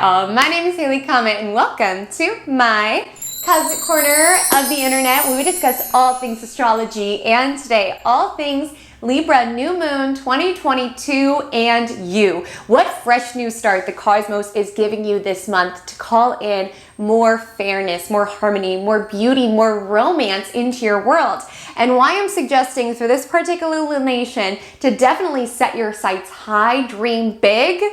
Hi all, my name is Haley Comet and welcome to my Cosmic Corner of the Internet, where we discuss all things astrology, and today all things Libra New Moon 2022 and you. What fresh new start the cosmos is giving you this month to call in more fairness, more harmony, more beauty, more romance into your world. And why I'm suggesting for this particular lunation to definitely set your sights high, dream big,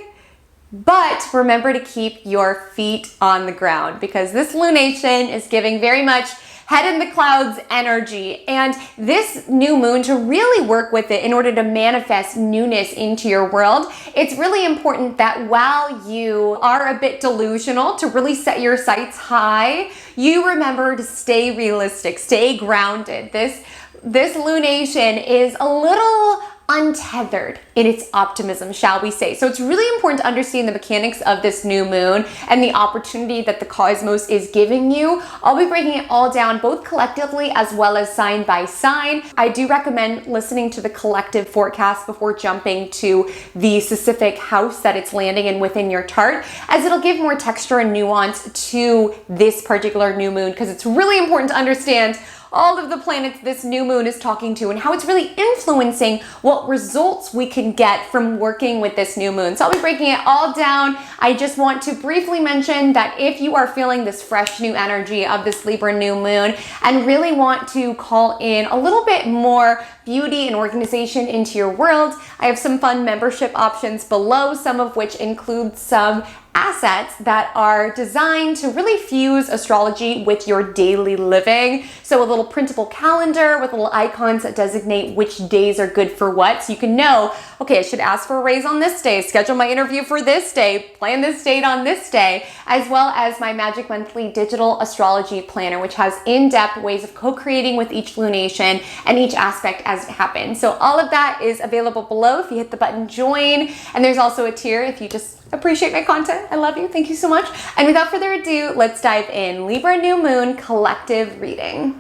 but remember to keep your feet on the ground, because this lunation is giving very much head in the clouds energy. And this new moon, to really work with it in order to manifest newness into your world, it's really important that while you are a bit delusional, to really set your sights high, you remember to stay realistic, stay grounded. This lunation is a little untethered in its optimism, shall we say. So it's really important to understand the mechanics of this new moon and the opportunity that the cosmos is giving you. I'll be breaking it all down, both collectively as well as sign by sign. I do recommend listening to the collective forecast before jumping to the specific house that it's landing in within your chart, as it'll give more texture and nuance to this particular new moon, because it's really important to understand all of the planets this new moon is talking to and how it's really influencing what results we can get from working with this new moon. So I'll be breaking it all down. I just want to briefly mention that if you are feeling this fresh new energy of this Libra new moon and really want to call in a little bit more beauty and organization into your world, I have some fun membership options below, some of which include some assets that are designed to really fuse astrology with your daily living. So a little printable calendar with little icons that designate which days are good for what. So you can know, okay, I should ask for a raise on this day, schedule my interview for this day, plan this date on this day, as well as my Magic Monthly digital astrology planner, which has in-depth ways of co-creating with each lunation and each aspect as it happens. So all of that is available below if you hit the button join. And there's also a tier if you just appreciate my content. I love you. Thank you so much. And without further ado, let's dive in. Libra New Moon collective reading.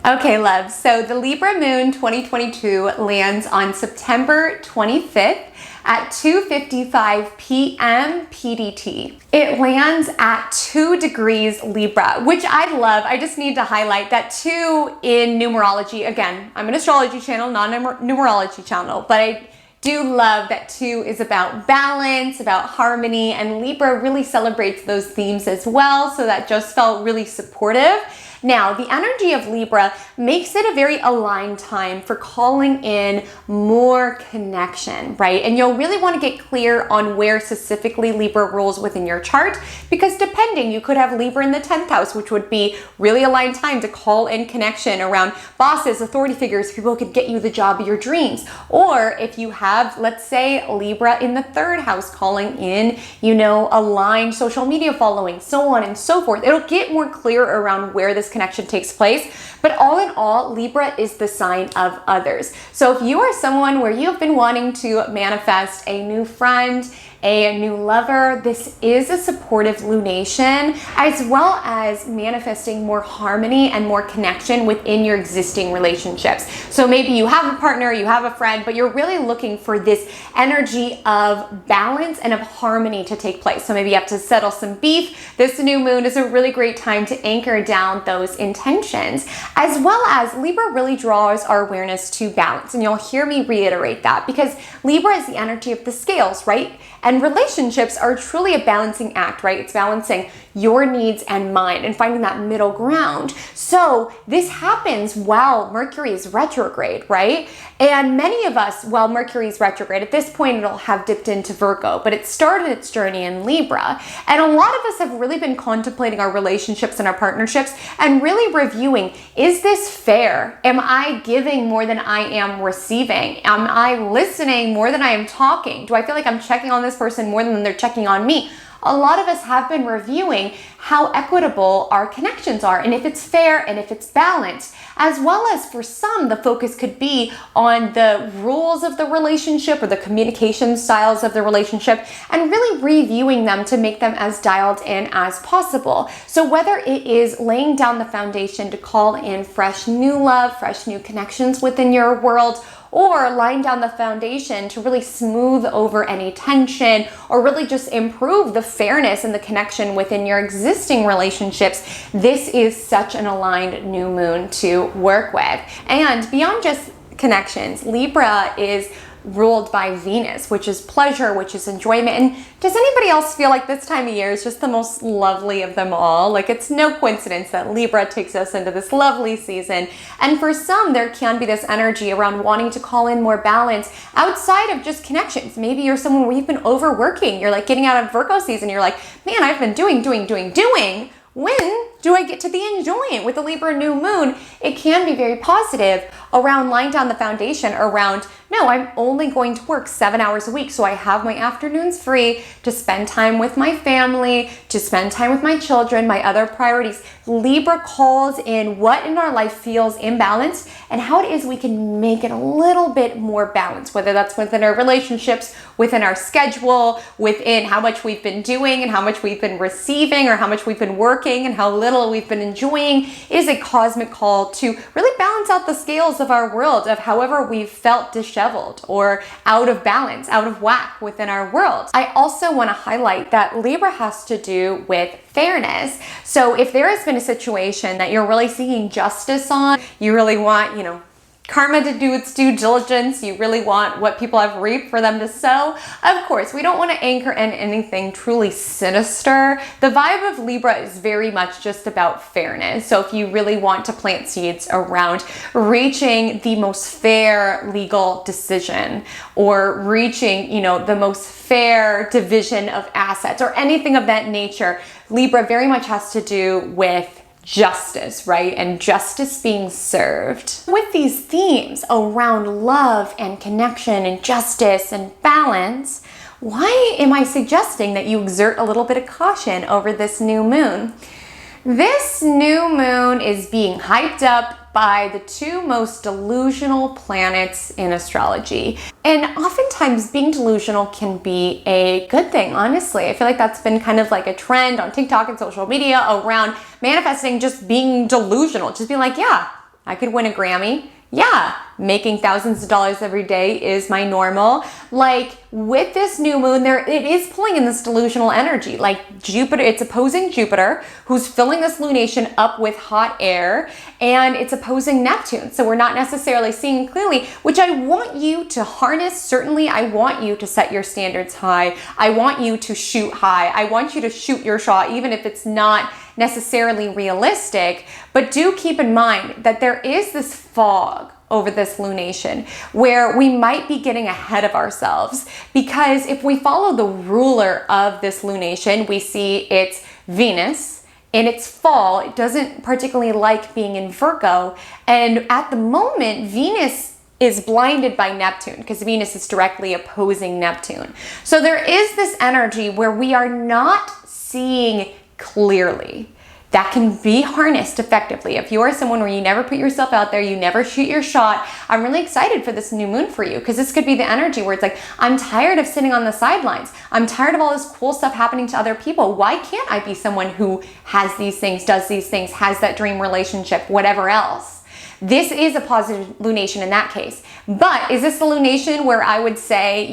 Okay, love. So the Libra Moon 2022 lands on September 25th at 2:55 p.m. PDT. It lands at 2 degrees Libra, which I love. I just need to highlight that 2 in numerology. Again, I'm an astrology channel, not a numerology channel, but I do love that 2 is about balance, about harmony, and Libra really celebrates those themes as well. So that just felt really supportive. Now, the energy of Libra makes it a very aligned time for calling in more connection, right? And you'll really want to get clear on where specifically Libra rules within your chart, because depending, you could have Libra in the 10th house, which would be really aligned time to call in connection around bosses, authority figures, people who could get you the job of your dreams. Or if you have, let's say, Libra in the 3rd house calling in, aligned social media following, so on and so forth. It'll get more clear around where this connection takes place. But all in all, Libra is the sign of others. So if you are someone where you have been wanting to manifest a new friend, a new lover, this is a supportive lunation, as well as manifesting more harmony and more connection within your existing relationships. So maybe you have a partner, you have a friend, but you're really looking for this energy of balance and of harmony to take place. So maybe you have to settle some beef. This new moon is a really great time to anchor down those intentions, as well as Libra really draws our awareness to balance. And you'll hear me reiterate that, because Libra is the energy of the scales, right? And relationships are truly a balancing act, right? It's balancing your needs and mine and finding that middle ground. So this happens while Mercury is retrograde, right? And many of us, while Mercury is retrograde, at this point it'll have dipped into Virgo, but it started its journey in Libra. And a lot of us have really been contemplating our relationships and our partnerships and really reviewing, is this fair? Am I giving more than I am receiving? Am I listening more than I am talking? Do I feel like I'm checking on this person more than they're checking on me? a lot of us have been reviewing how equitable our connections are and if it's fair and if it's balanced, as well as for some, the focus could be on the rules of the relationship or the communication styles of the relationship and really reviewing them to make them as dialed in as possible. So whether it is laying down the foundation to call in fresh new love, fresh new connections within your world, or laying down the foundation to really smooth over any tension or really just improve the fairness and the connection within your existing relationships, this is such an aligned new moon to work with. And beyond just connections, Libra is ruled by Venus, which is pleasure, which is enjoyment. And does anybody else feel like this time of year is just the most lovely of them all? Like, it's no coincidence that Libra takes us into this lovely season. And for some, there can be this energy around wanting to call in more balance outside of just connections. Maybe you're someone where you've been overworking. You're like getting out of Virgo season. You're like, man, I've been doing. When do I get to be enjoying? With the Libra new moon, it can be very positive around laying down the foundation around, no, I'm only going to work 7 hours a week. So I have my afternoons free to spend time with my family, to spend time with my children, my other priorities. Libra calls in what in our life feels imbalanced and how it is we can make it a little bit more balanced, whether that's within our relationships, within our schedule, within how much we've been doing and how much we've been receiving or how much we've been working and how little we've been enjoying. Is a cosmic call to really balance out the scales of our world of however we've felt disheveled or out of balance, out of whack within our world. I also want to highlight that Libra has to do with fairness. So if there has been a situation that you're really seeking justice on, you really want, karma to do its due diligence, you really want what people have reaped for them to sow. Of course, we don't want to anchor in anything truly sinister. The vibe of Libra is very much just about fairness. So if you really want to plant seeds around reaching the most fair legal decision or reaching, the most fair division of assets or anything of that nature, Libra very much has to do with justice, right? And justice being served. With these themes around love and connection and justice and balance, why am I suggesting that you exert a little bit of caution over this new moon? This new moon is being hyped up by the two most delusional planets in astrology. And oftentimes being delusional can be a good thing, honestly. I feel like that's been kind of like a trend on TikTok and social media around manifesting just being delusional. Just being like, yeah, I could win a Grammy. Yeah, making thousands of dollars every day is my normal. Like with this new moon, it is pulling in this delusional energy. Like Jupiter, it's opposing Jupiter, who's filling this lunation up with hot air, and it's opposing Neptune. So we're not necessarily seeing clearly, which I want you to harness. Certainly, I want you to set your standards high. I want you to shoot high. I want you to shoot your shot, even if it's not necessarily realistic. But do keep in mind that there is this fog over this lunation where we might be getting ahead of ourselves, because if we follow the ruler of this lunation, we see it's Venus. In its fall, it doesn't particularly like being in Virgo, and at the moment Venus is blinded by Neptune because Venus is directly opposing Neptune. So there is this energy where we are not seeing clearly. That can be harnessed effectively. If you are someone where you never put yourself out there, you never shoot your shot, I'm really excited for this new moon for you, because this could be the energy where it's like, I'm tired of sitting on the sidelines. I'm tired of all this cool stuff happening to other people. Why can't I be someone who has these things, does these things, has that dream relationship, whatever else? This is a positive lunation in that case. But is this the lunation where I would say,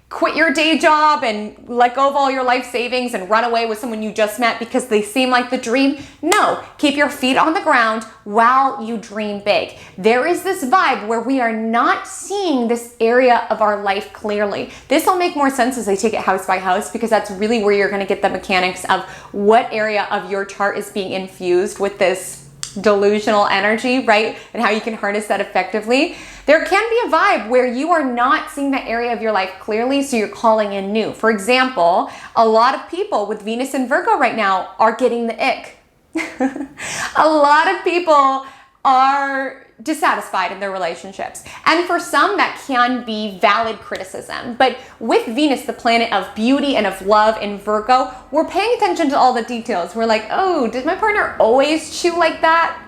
quit your day job and let go of all your life savings and run away with someone you just met because they seem like the dream? No, keep your feet on the ground while you dream big. There is this vibe where we are not seeing this area of our life clearly. This will make more sense as I take it house by house, because that's really where you're going to get the mechanics of what area of your chart is being infused with this delusional energy, right? And how you can harness that effectively. There can be a vibe where you are not seeing that area of your life clearly, so you're calling in new. For example, a lot of people with Venus and Virgo right now are getting the ick. A lot of people are are dissatisfied in their relationships. And for some, that can be valid criticism. But with Venus, the planet of beauty and of love in Virgo, we're paying attention to all the details. We're like, oh, did my partner always chew like that?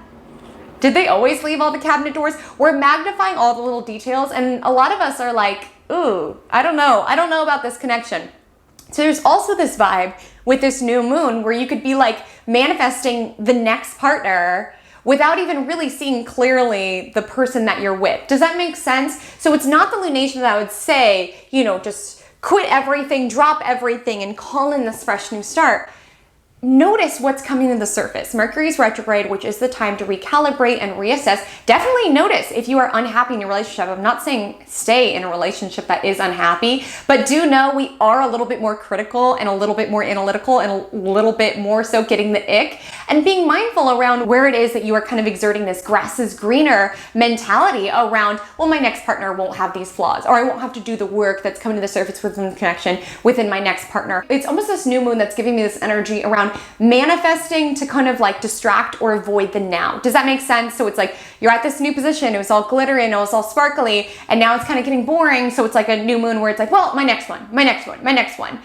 Did they always leave all the cabinet doors? We're magnifying all the little details. And a lot of us are like, ooh, I don't know about this connection. So there's also this vibe with this new moon where you could be like manifesting the next partner without even really seeing clearly the person that you're with. Does that make sense? So it's not the lunation that I would say, just quit everything, drop everything, and call in this fresh new start. Notice what's coming to the surface. Mercury's retrograde, which is the time to recalibrate and reassess. Definitely notice if you are unhappy in your relationship. I'm not saying stay in a relationship that is unhappy, but do know we are a little bit more critical and a little bit more analytical and a little bit more so getting the ick, and being mindful around where it is that you are kind of exerting this grass is greener mentality around, well, my next partner won't have these flaws, or I won't have to do the work that's coming to the surface within the connection within my next partner. It's almost this new moon that's giving me this energy around manifesting to kind of like distract or avoid the now. Does that make sense? So it's like you're at this new position, it was all glittery and it was all sparkly, and now it's kind of getting boring. So it's like a new moon where it's like, well, my next one.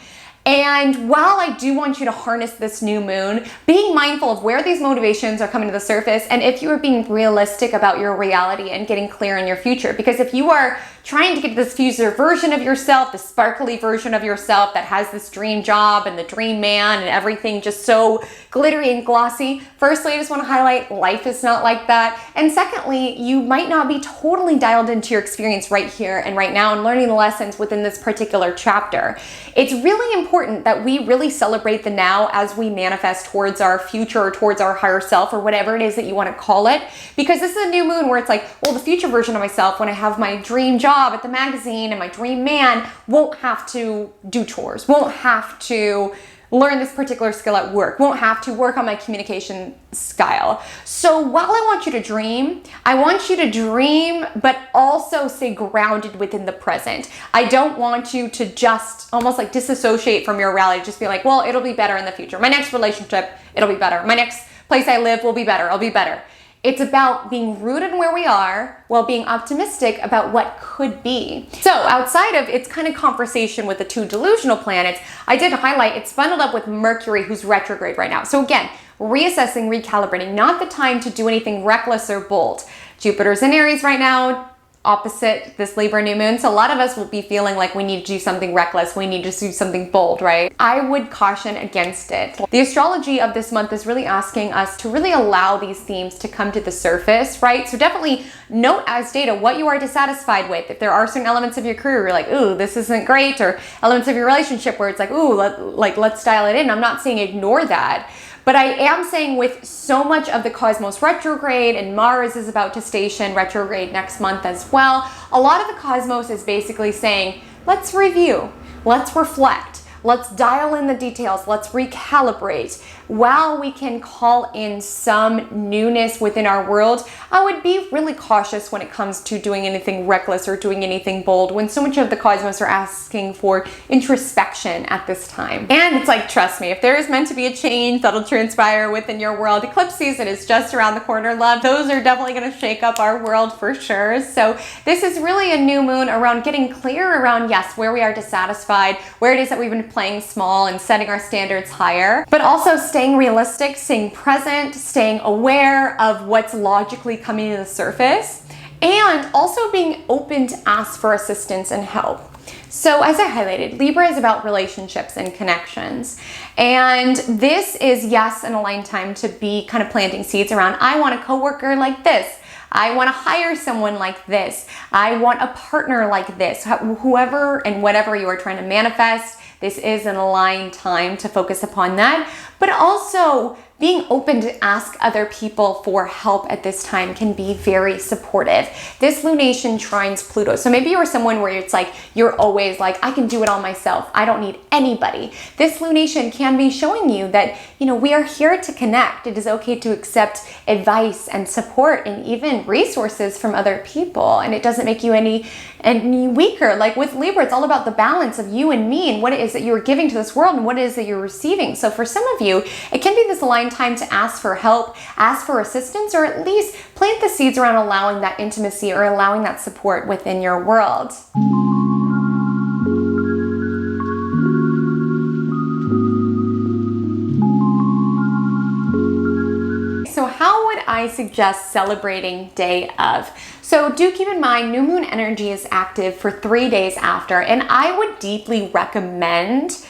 And while I do want you to harness this new moon, being mindful of where these motivations are coming to the surface, and if you are being realistic about your reality and getting clear in your future. Because if you are trying to get this future version of yourself, the sparkly version of yourself that has this dream job and the dream man and everything just so glittery and glossy, firstly, I just want to highlight life is not like that. And secondly, you might not be totally dialed into your experience right here and right now and learning the lessons within this particular chapter. It's really important that we really celebrate the now as we manifest towards our future or towards our higher self or whatever it is that you want to call it. Because this is a new moon where it's like, well, the future version of myself, when I have my dream job at the magazine and my dream man, won't have to do chores, won't have to learn this particular skill at work, won't have to work on my communication style. So while I want you to dream, I want you to dream, but also stay grounded within the present. I don't want you to just almost like disassociate from your reality, just be like, well, it'll be better in the future. My next relationship, it'll be better. My next place I live will be better. I'll be better. It's about being rooted in where we are while being optimistic about what could be. So outside of its kind of conversation with the two delusional planets, I did highlight it's bundled up with Mercury, who's retrograde right now. So again, reassessing, recalibrating, not the time to do anything reckless or bold. Jupiter's in Aries right now, opposite this Libra new moon. So a lot of us will be feeling like we need to do something reckless. We need to do something bold, right? I would caution against it. The astrology of this month is really asking us to really allow these themes to come to the surface, right? So definitely note as data what you are dissatisfied with. If there are certain elements of your career you're like, ooh, this isn't great, or elements of your relationship where it's like, ooh, let's dial it in. I'm not saying ignore that. But I am saying with so much of the cosmos retrograde, and Mars is about to station retrograde next month as well, a lot of the cosmos is basically saying, let's review, let's reflect, let's dial in the details, let's recalibrate. While we can call in some newness within our world, I would be really cautious when it comes to doing anything reckless or doing anything bold when so much of the cosmos are asking for introspection at this time. And it's like, trust me, if there is meant to be a change that'll transpire within your world, eclipse season is just around the corner, love. Those are definitely going to shake up our world for sure. So this is really a new moon around getting clear around, yes, where we are dissatisfied, where it is that we've been playing small and setting our standards higher, but also staying realistic, staying present, staying aware of what's logically coming to the surface, and also being open to ask for assistance and help. So as I highlighted, Libra is about relationships and connections. And this is, yes, an aligned time to be kind of planting seeds around, I want a coworker like this. I want to hire someone like this. I want a partner like this. Whoever and whatever you are trying to manifest, this is an aligned time to focus upon that. But also being open to ask other people for help at this time can be very supportive. This lunation trines Pluto. So maybe you're someone where it's like, you're always like, I can do it all myself. I don't need anybody. This lunation can be showing you that, we are here to connect. It is okay to accept advice and support and even resources from other people. And it doesn't make you any weaker. Like with Libra, it's all about the balance of you and me and what it is that you're giving to this world and what it is that you're receiving. So for some of you, it can be this aligned find time to ask for help, ask for assistance, or at least plant the seeds around allowing that intimacy or allowing that support within your world. So how would I suggest celebrating day of? So do keep in mind, new moon energy is active for 3 days after, and I would deeply recommend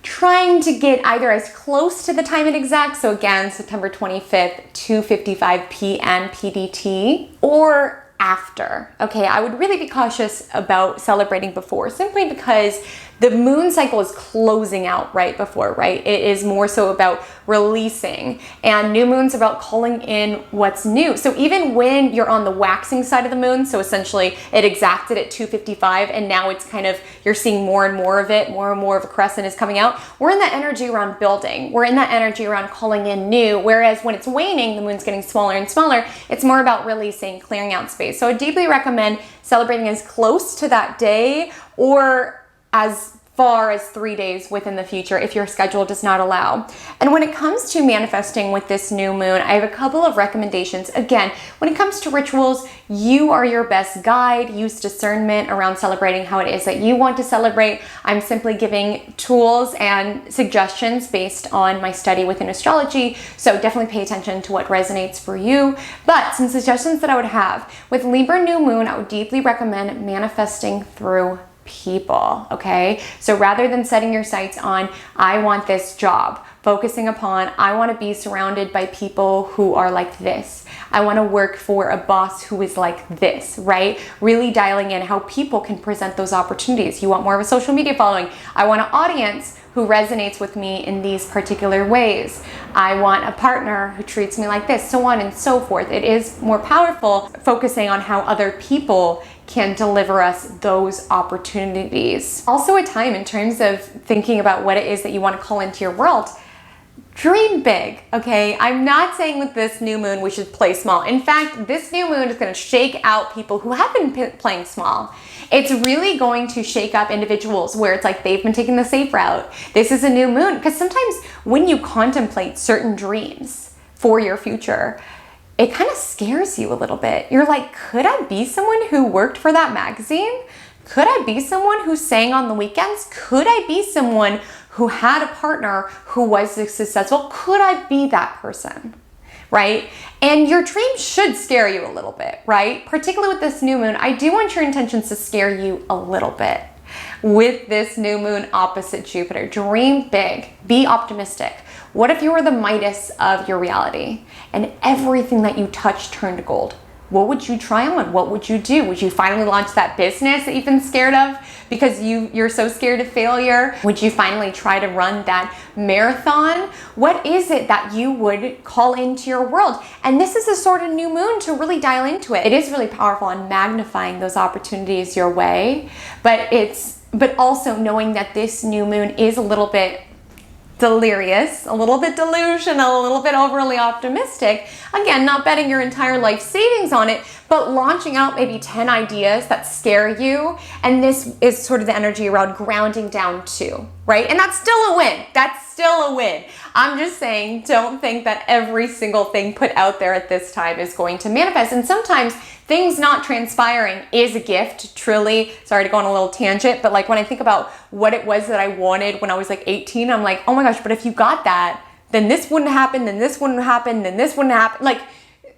trying to get either as close to the time it exact, so again, September 25th, 2:55 p.m. PDT, or after. Okay, I would really be cautious about celebrating before, simply because the moon cycle is closing out right before, right? It is more so about releasing, and new moon's about calling in what's new. So even when you're on the waxing side of the moon, so essentially it exacted at 2:55 and now it's kind of, you're seeing more and more of it, more and more of a crescent is coming out. We're in that energy around building. We're in that energy around calling in new, whereas when it's waning, the moon's getting smaller and smaller. It's more about releasing, clearing out space. So I deeply recommend celebrating as close to that day or as far as 3 days within the future if your schedule does not allow. And when it comes to manifesting with this new moon, I have a couple of recommendations. Again, when it comes to rituals, you are your best guide. Use discernment around celebrating how it is that you want to celebrate. I'm simply giving tools and suggestions based on my study within astrology, so definitely pay attention to what resonates for you. But some suggestions that I would have with Libra new moon, I would deeply recommend manifesting through people, okay? So rather than setting your sights on, I want this job, focusing upon, I want to be surrounded by people who are like this. I want to work for a boss who is like this, right? Really dialing in how people can present those opportunities. You want more of a social media following. I want an audience who resonates with me in these particular ways. I want a partner who treats me like this, so on and so forth. It is more powerful focusing on how other people can deliver us those opportunities. Also a time in terms of thinking about what it is that you want to call into your world. Dream big, okay? I'm not saying with this new moon we should play small. In fact, this new moon is going to shake out people who have been playing small. It's really going to shake up individuals where it's like they've been taking the safe route. This is a new moon, because sometimes when you contemplate certain dreams for your future, it kind of scares you a little bit. You're like, could I be someone who worked for that magazine? Could I be someone who sang on the weekends? Could I be someone who had a partner who was successful? Could I be that person, right? And your dreams should scare you a little bit, right? Particularly with this new moon, I do want your intentions to scare you a little bit. With this new moon opposite Jupiter, dream big, be optimistic. What if you were the Midas of your reality and everything that you touch turned gold? What would you try on? What would you do? Would you finally launch that business that you've been scared of because you're so scared of failure? Would you finally try to run that marathon? What is it that you would call into your world? And this is a sort of new moon to really dial into it. It is really powerful in magnifying those opportunities your way, but also knowing that this new moon is a little bit delirious, a little bit delusional, a little bit overly optimistic. Again, not betting your entire life savings on it, but launching out maybe 10 ideas that scare you. And this is sort of the energy around grounding down too, right? And that's still a win. That's still a win. I'm just saying, don't think that every single thing put out there at this time is going to manifest. And sometimes things not transpiring is a gift, truly. Sorry to go on a little tangent, but like when I think about what it was that I wanted when I was like 18, I'm like, oh my gosh, but if you got that, then this wouldn't happen, then this wouldn't happen, then this wouldn't happen. Like,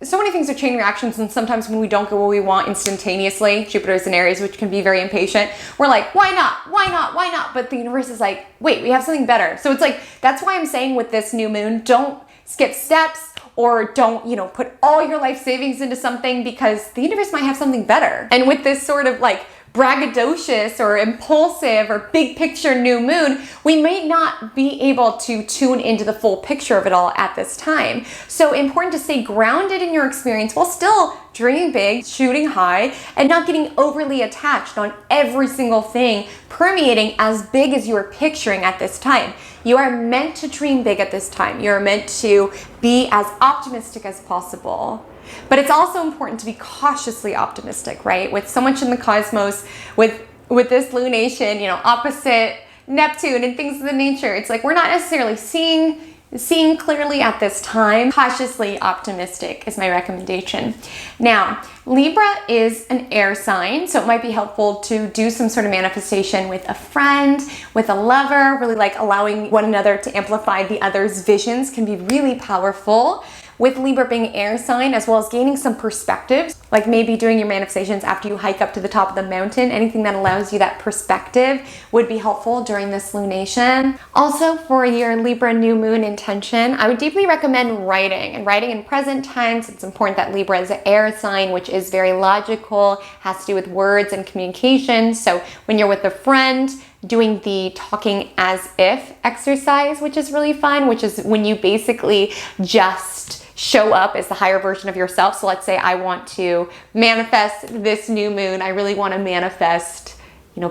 so many things are chain reactions, and sometimes when we don't get what we want instantaneously, Jupiter's in Aries, which can be very impatient, we're like, why not? Why not? Why not? But the universe is like, wait, we have something better. So it's like, that's why I'm saying with this new moon, don't skip steps or don't, put all your life savings into something, because the universe might have something better. And with this sort of like braggadocious or impulsive or big picture new moon, we may not be able to tune into the full picture of it all at this time. So important to stay grounded in your experience while still dreaming big, shooting high, and not getting overly attached on every single thing permeating as big as you are picturing at this time. You are meant to dream big at this time. You're meant to be as optimistic as possible. But it's also important to be cautiously optimistic, right? With so much in the cosmos, with this lunation, opposite Neptune and things of the nature, it's like we're not necessarily seeing seeing clearly at this time. Cautiously optimistic is my recommendation. Now, Libra is an air sign, so it might be helpful to do some sort of manifestation with a friend, with a lover. Really like allowing one another to amplify the other's visions can be really powerful. With Libra being air sign, as well as gaining some perspectives, like maybe doing your manifestations after you hike up to the top of the mountain. Anything that allows you that perspective would be helpful during this lunation. Also, for your Libra new moon intention, I would deeply recommend writing. And writing in present tense. It's important that Libra is an air sign, which is very logical, has to do with words and communication. So when you're with a friend, doing the talking as if exercise, which is really fun, which is when you basically just show up as the higher version of yourself. So let's say I want to manifest this new moon. I really want to manifest,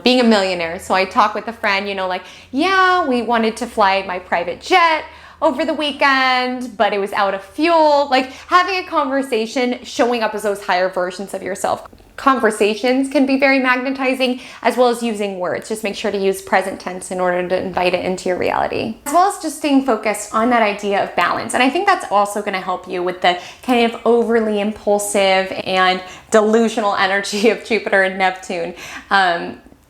being a millionaire. So I talk with a friend, like, yeah, we wanted to fly my private jet over the weekend, but it was out of fuel. Like having a conversation, showing up as those higher versions of yourself. Conversations can be very magnetizing, as well as using words. Just make sure to use present tense in order to invite it into your reality. As well as just staying focused on that idea of balance. And I think that's also going to help you with the kind of overly impulsive and delusional energy of Jupiter and Neptune.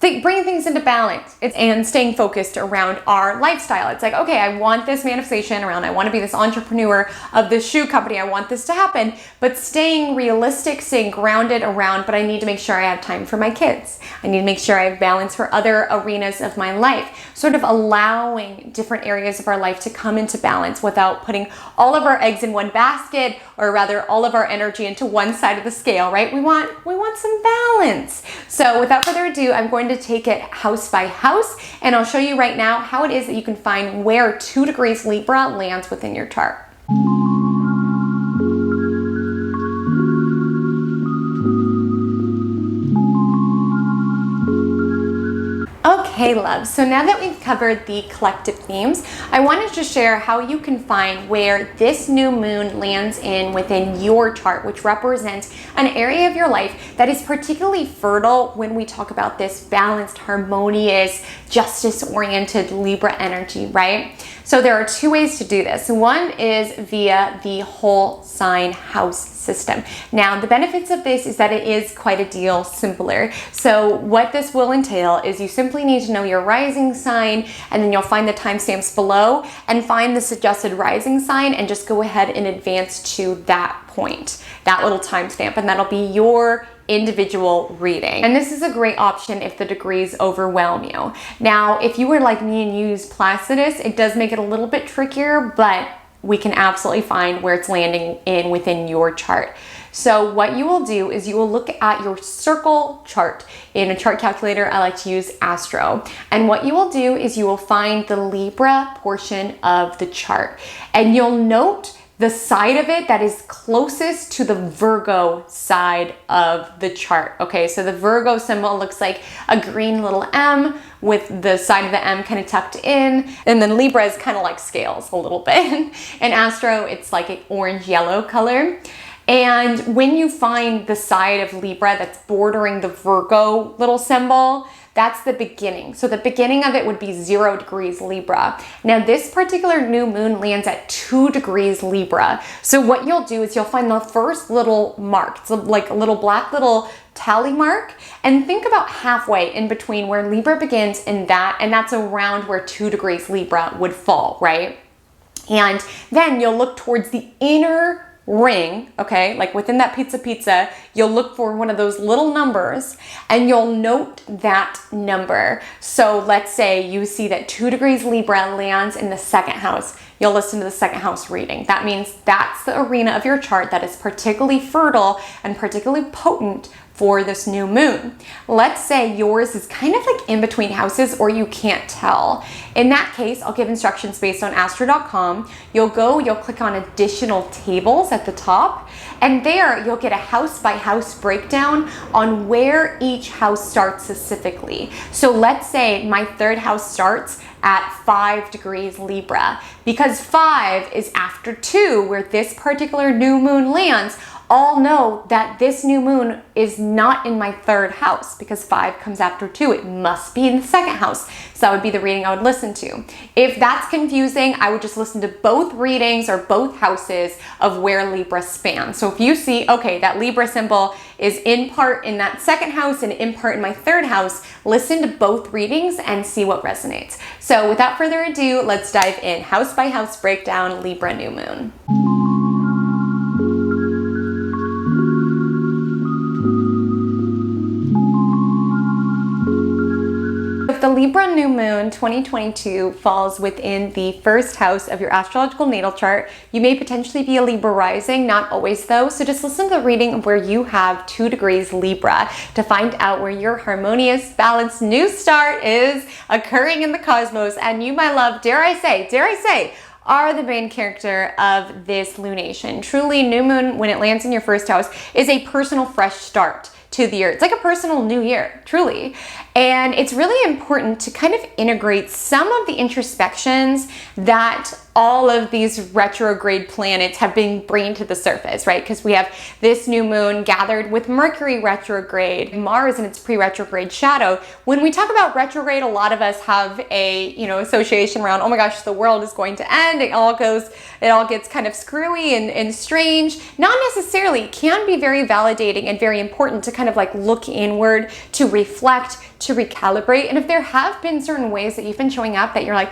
Bringing things into balance and staying focused around our lifestyle. It's like, okay, I want this manifestation around, I want to be this entrepreneur of this shoe company, I want this to happen, but staying realistic, staying grounded around, but I need to make sure I have time for my kids. I need to make sure I have balance for other arenas of my life. Sort of allowing different areas of our life to come into balance without putting all of our eggs in one basket, or rather all of our energy into one side of the scale, right? We want some balance. So without further ado, I'm going to take it house by house, and I'll show you right now how it is that you can find where 2 degrees Libra lands within your chart. Okay, loves. So now that we've covered the collective themes, I wanted to share how you can find where this new moon lands within your chart, which represents an area of your life that is particularly fertile when we talk about this balanced, harmonious, justice-oriented Libra energy, right? So there are 2 ways to do this. One is via the whole sign house system. Now, the benefits of this is that it is quite a deal simpler. So what this will entail is you simply need to know your rising sign, and then you'll find the timestamps below and find the suggested rising sign and just go ahead and advance to that point, that little timestamp, and that'll be your individual reading. And this is a great option if the degrees overwhelm you. Now, if you were like me and use Placidus, it does make it a little bit trickier, but we can absolutely find where it's landing within your chart. So what you will do is you will look at your circle chart. In a chart calculator, I like to use Astro. And what you will do is you will find the Libra portion of the chart, and you'll note the side of it that is closest to the Virgo side of the chart. Okay, so the Virgo symbol looks like a green little M with the side of the M kind of tucked in. And then Libra is kind of like scales a little bit. And Astro, it's like an orange-yellow color. And when you find the side of Libra that's bordering the Virgo little symbol, that's the beginning. So the beginning of it would be 0 degrees Libra. Now this particular new moon lands at 2 degrees Libra. So what you'll do is you'll find the first little mark. It's like a little black little tally mark, and think about halfway in between where Libra begins and that's around where 2 degrees Libra would fall, right? And then you'll look towards the inner ring, okay, like within that pizza, you'll look for one of those little numbers and you'll note that number. So let's say you see that 2 degrees Libra lands in the 2nd house. You'll listen to the 2nd house reading. That means that's the arena of your chart that is particularly fertile and particularly potent for this new moon. Let's say yours is kind of like in between houses, or you can't tell. In that case, I'll give instructions based on astro.com. You'll click on additional tables at the top, and there you'll get a house by house breakdown on where each house starts specifically. So let's say my 3rd house starts at 5 degrees Libra. Because 5 is after 2, where this particular new moon lands, all know that this new moon is not in my third house because 5 comes after 2. It must be in the second house. So that would be the reading I would listen to. If that's confusing, I would just listen to both readings or both houses of where Libra spans. So if you see, okay, that Libra symbol is in part in that second house and in part in my third house, listen to both readings and see what resonates. So without further ado, let's dive in. House by house breakdown, Libra new moon. If the Libra new moon 2022 falls within the first house of your astrological natal chart, you may potentially be a Libra rising, not always though. So just listen to the reading of where you have 2 degrees Libra to find out where your harmonious, balanced new start is occurring in the cosmos. And you, my love, dare I say, are the main character of this lunation. Truly, new moon, when it lands in your first house, is a personal fresh start to the year. It's like a personal new year, truly. And it's really important to kind of integrate some of the introspections that all of these retrograde planets have been bringing to the surface, right? Because we have this new moon gathered with Mercury retrograde, Mars in its pre-retrograde shadow. When we talk about retrograde, a lot of us have a, association around, oh my gosh, the world is going to end. It all gets kind of screwy and strange. Not necessarily. It can be very validating and very important to kind of like look inward, to reflect, to recalibrate. And if there have been certain ways that you've been showing up that you're like,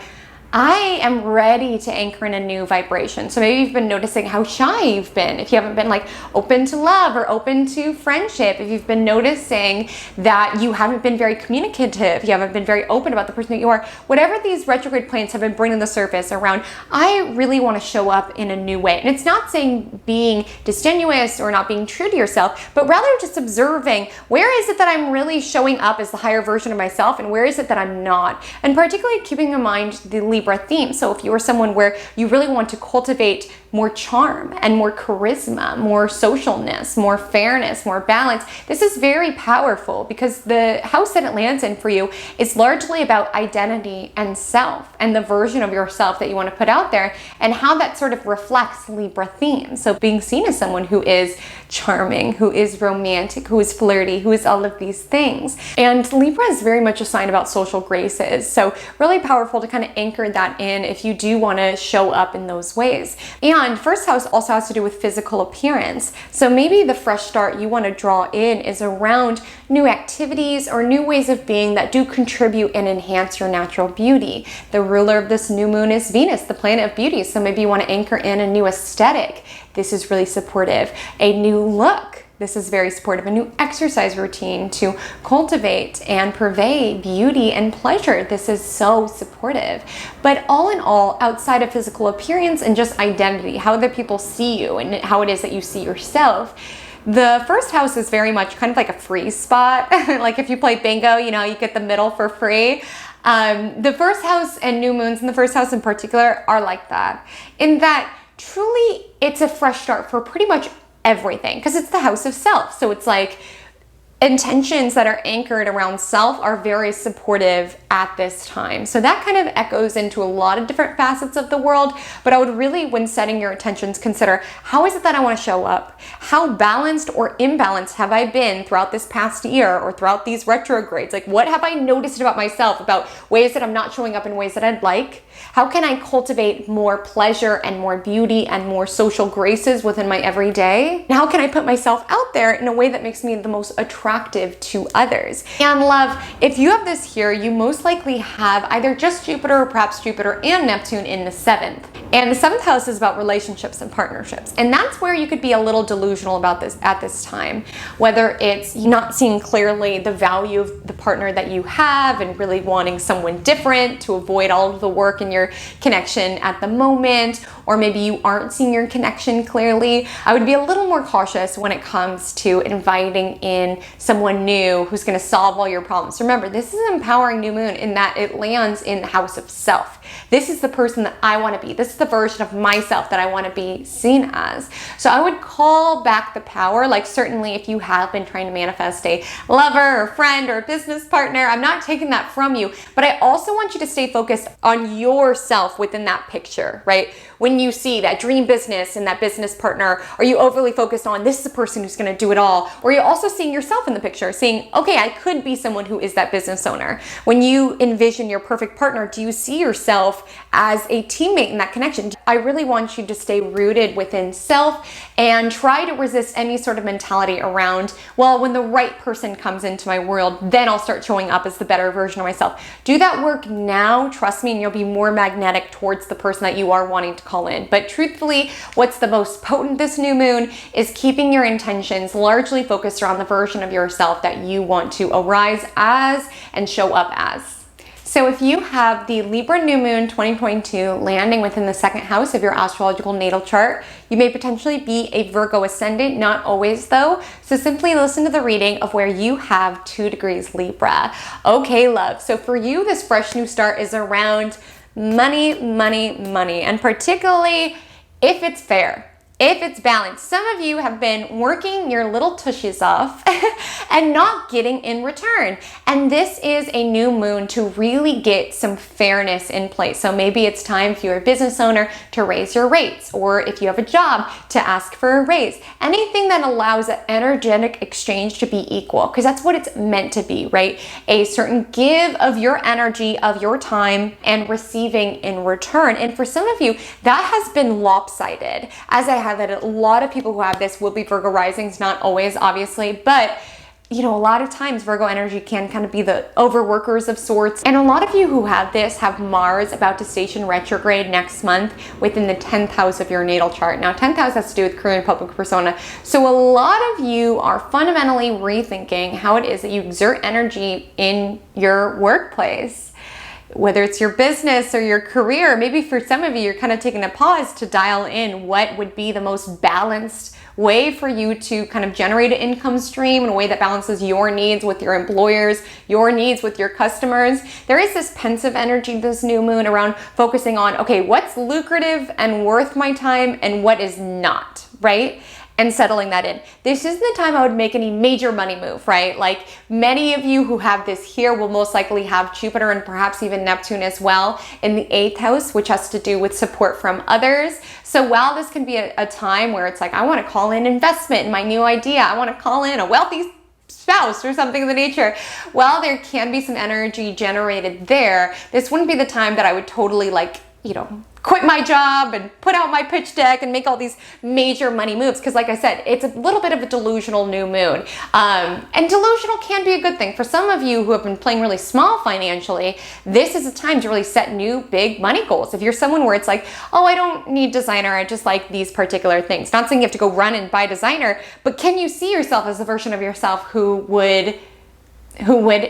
I am ready to anchor in a new vibration. So maybe you've been noticing how shy you've been. If you haven't been like open to love or open to friendship, if you've been noticing that you haven't been very communicative, you haven't been very open about the person that you are, whatever these retrograde planets have been bringing to the surface around, I really want to show up in a new way. And it's not saying being disingenuous or not being true to yourself, but rather just observing where is it that I'm really showing up as the higher version of myself and where is it that I'm not. And particularly keeping in mind the Libra theme. So if you are someone where you really want to cultivate more charm and more charisma, more socialness, more fairness, more balance, this is very powerful because the house that it lands in for you is largely about identity and self and the version of yourself that you want to put out there and how that sort of reflects Libra theme. So being seen as someone who is charming, who is romantic, who is flirty, who is all of these things. And Libra is very much a sign about social graces. So really powerful to kind of anchor that in if you do want to show up in those ways. And first house also has to do with physical appearance. So maybe the fresh start you want to draw in is around new activities or new ways of being that do contribute and enhance your natural beauty. The ruler of this new moon is Venus, the planet of beauty. So maybe you want to anchor in a new aesthetic. This is really supportive. A new look. This is very supportive. A new exercise routine to cultivate and purvey beauty and pleasure. This is so supportive. But all in all, outside of physical appearance and just identity, how other people see you and how it is that you see yourself, the first house is very much kind of like a free spot. Like if you play bingo, you get the middle for free. The first house and new moons in the first house in particular are like that. In that truly it's a fresh start for pretty much everything because it's the house of self. So it's like intentions that are anchored around self are very supportive at this time. So that kind of echoes into a lot of different facets of the world, but I would really, when setting your intentions, consider how is it that I want to show up? How balanced or imbalanced have I been throughout this past year or throughout these retrogrades? Like what have I noticed about myself, about ways that I'm not showing up in ways that I'd like? How can I cultivate more pleasure and more beauty and more social graces within my everyday? And how can I put myself out there in a way that makes me the most attractive to others? And love, if you have this here, you most likely have either just Jupiter or perhaps Jupiter and Neptune in the 7th. And the 7th house is about relationships and partnerships. And that's where you could be a little delusional about this at this time. Whether it's not seeing clearly the value of the partner that you have and really wanting someone different to avoid all of the work in your connection at the moment, or maybe you aren't seeing your connection clearly, I would be a little more cautious when it comes to inviting in someone new who's going to solve all your problems. Remember, this is an empowering new moon in that it lands in the house of self. This is the person that I want to be. This is the version of myself that I want to be seen as. So I would call back the power. Like, certainly if you have been trying to manifest a lover or friend or a business partner, I'm not taking that from you, but I also want you to stay focused on yourself within that picture, right? When you see that dream business and that business partner, are you overly focused on this is the person who's going to do it all? Or are you also seeing yourself in the picture, seeing, okay, I could be someone who is that business owner? When you envision your perfect partner, do you see yourself as a teammate in that connection? I really want you to stay rooted within self and try to resist any sort of mentality around, well, when the right person comes into my world, then I'll start showing up as the better version of myself. Do that work now, trust me, and you'll be more magnetic towards the person that you are wanting to call in. But truthfully, what's the most potent this new moon is keeping your intentions largely focused around the version of yourself that you want to arise as and show up as. So if you have the Libra new moon 2022 landing within the second house of your astrological natal chart, you may potentially be a Virgo ascendant, not always though. So simply listen to the reading of where you have 2 degrees Libra. Okay, love. So for you, this fresh new start is around money, money, money, and particularly if it's fair. If it's balanced. Some of you have been working your little tushes off and not getting in return. And this is a new moon to really get some fairness in place. So maybe it's time if you're a business owner to raise your rates, or if you have a job to ask for a raise. Anything that allows an energetic exchange to be equal, because that's what it's meant to be, right? A certain give of your energy, of your time, and receiving in return. And for some of you, that has been lopsided. As I have that a lot of people who have this will be Virgo risings, not always obviously, but you know, a lot of times Virgo energy can kind of be the overworkers of sorts. And a lot of you who have this have Mars about to station retrograde next month within the 10th house of your natal chart. Now 10th house has to do with career and public persona. So a lot of you are fundamentally rethinking how it is that you exert energy in your workplace. Whether it's your business or your career, maybe for some of you, you're kind of taking a pause to dial in what would be the most balanced way for you to kind of generate an income stream in a way that balances your needs with your employers, your needs with your customers. There is this pensive energy this new moon around focusing on, okay, what's lucrative and worth my time and what is not, right? And settling that in. This isn't the time I would make any major money move, right? Like many of you who have this here will most likely have Jupiter and perhaps even Neptune as well in the 8th house, which has to do with support from others. So while this can be a time where it's like, I want to call in investment in my new idea, I want to call in a wealthy spouse or something of the nature, while there can be some energy generated there, this wouldn't be the time that I would totally quit my job and put out my pitch deck and make all these major money moves. Because like I said, it's a little bit of a delusional new moon. And delusional can be a good thing. For some of you who have been playing really small financially, this is a time to really set new big money goals. If you're someone where it's like, oh, I don't need designer, I just like these particular things. Not saying you have to go run and buy designer, but can you see yourself as a version of yourself who would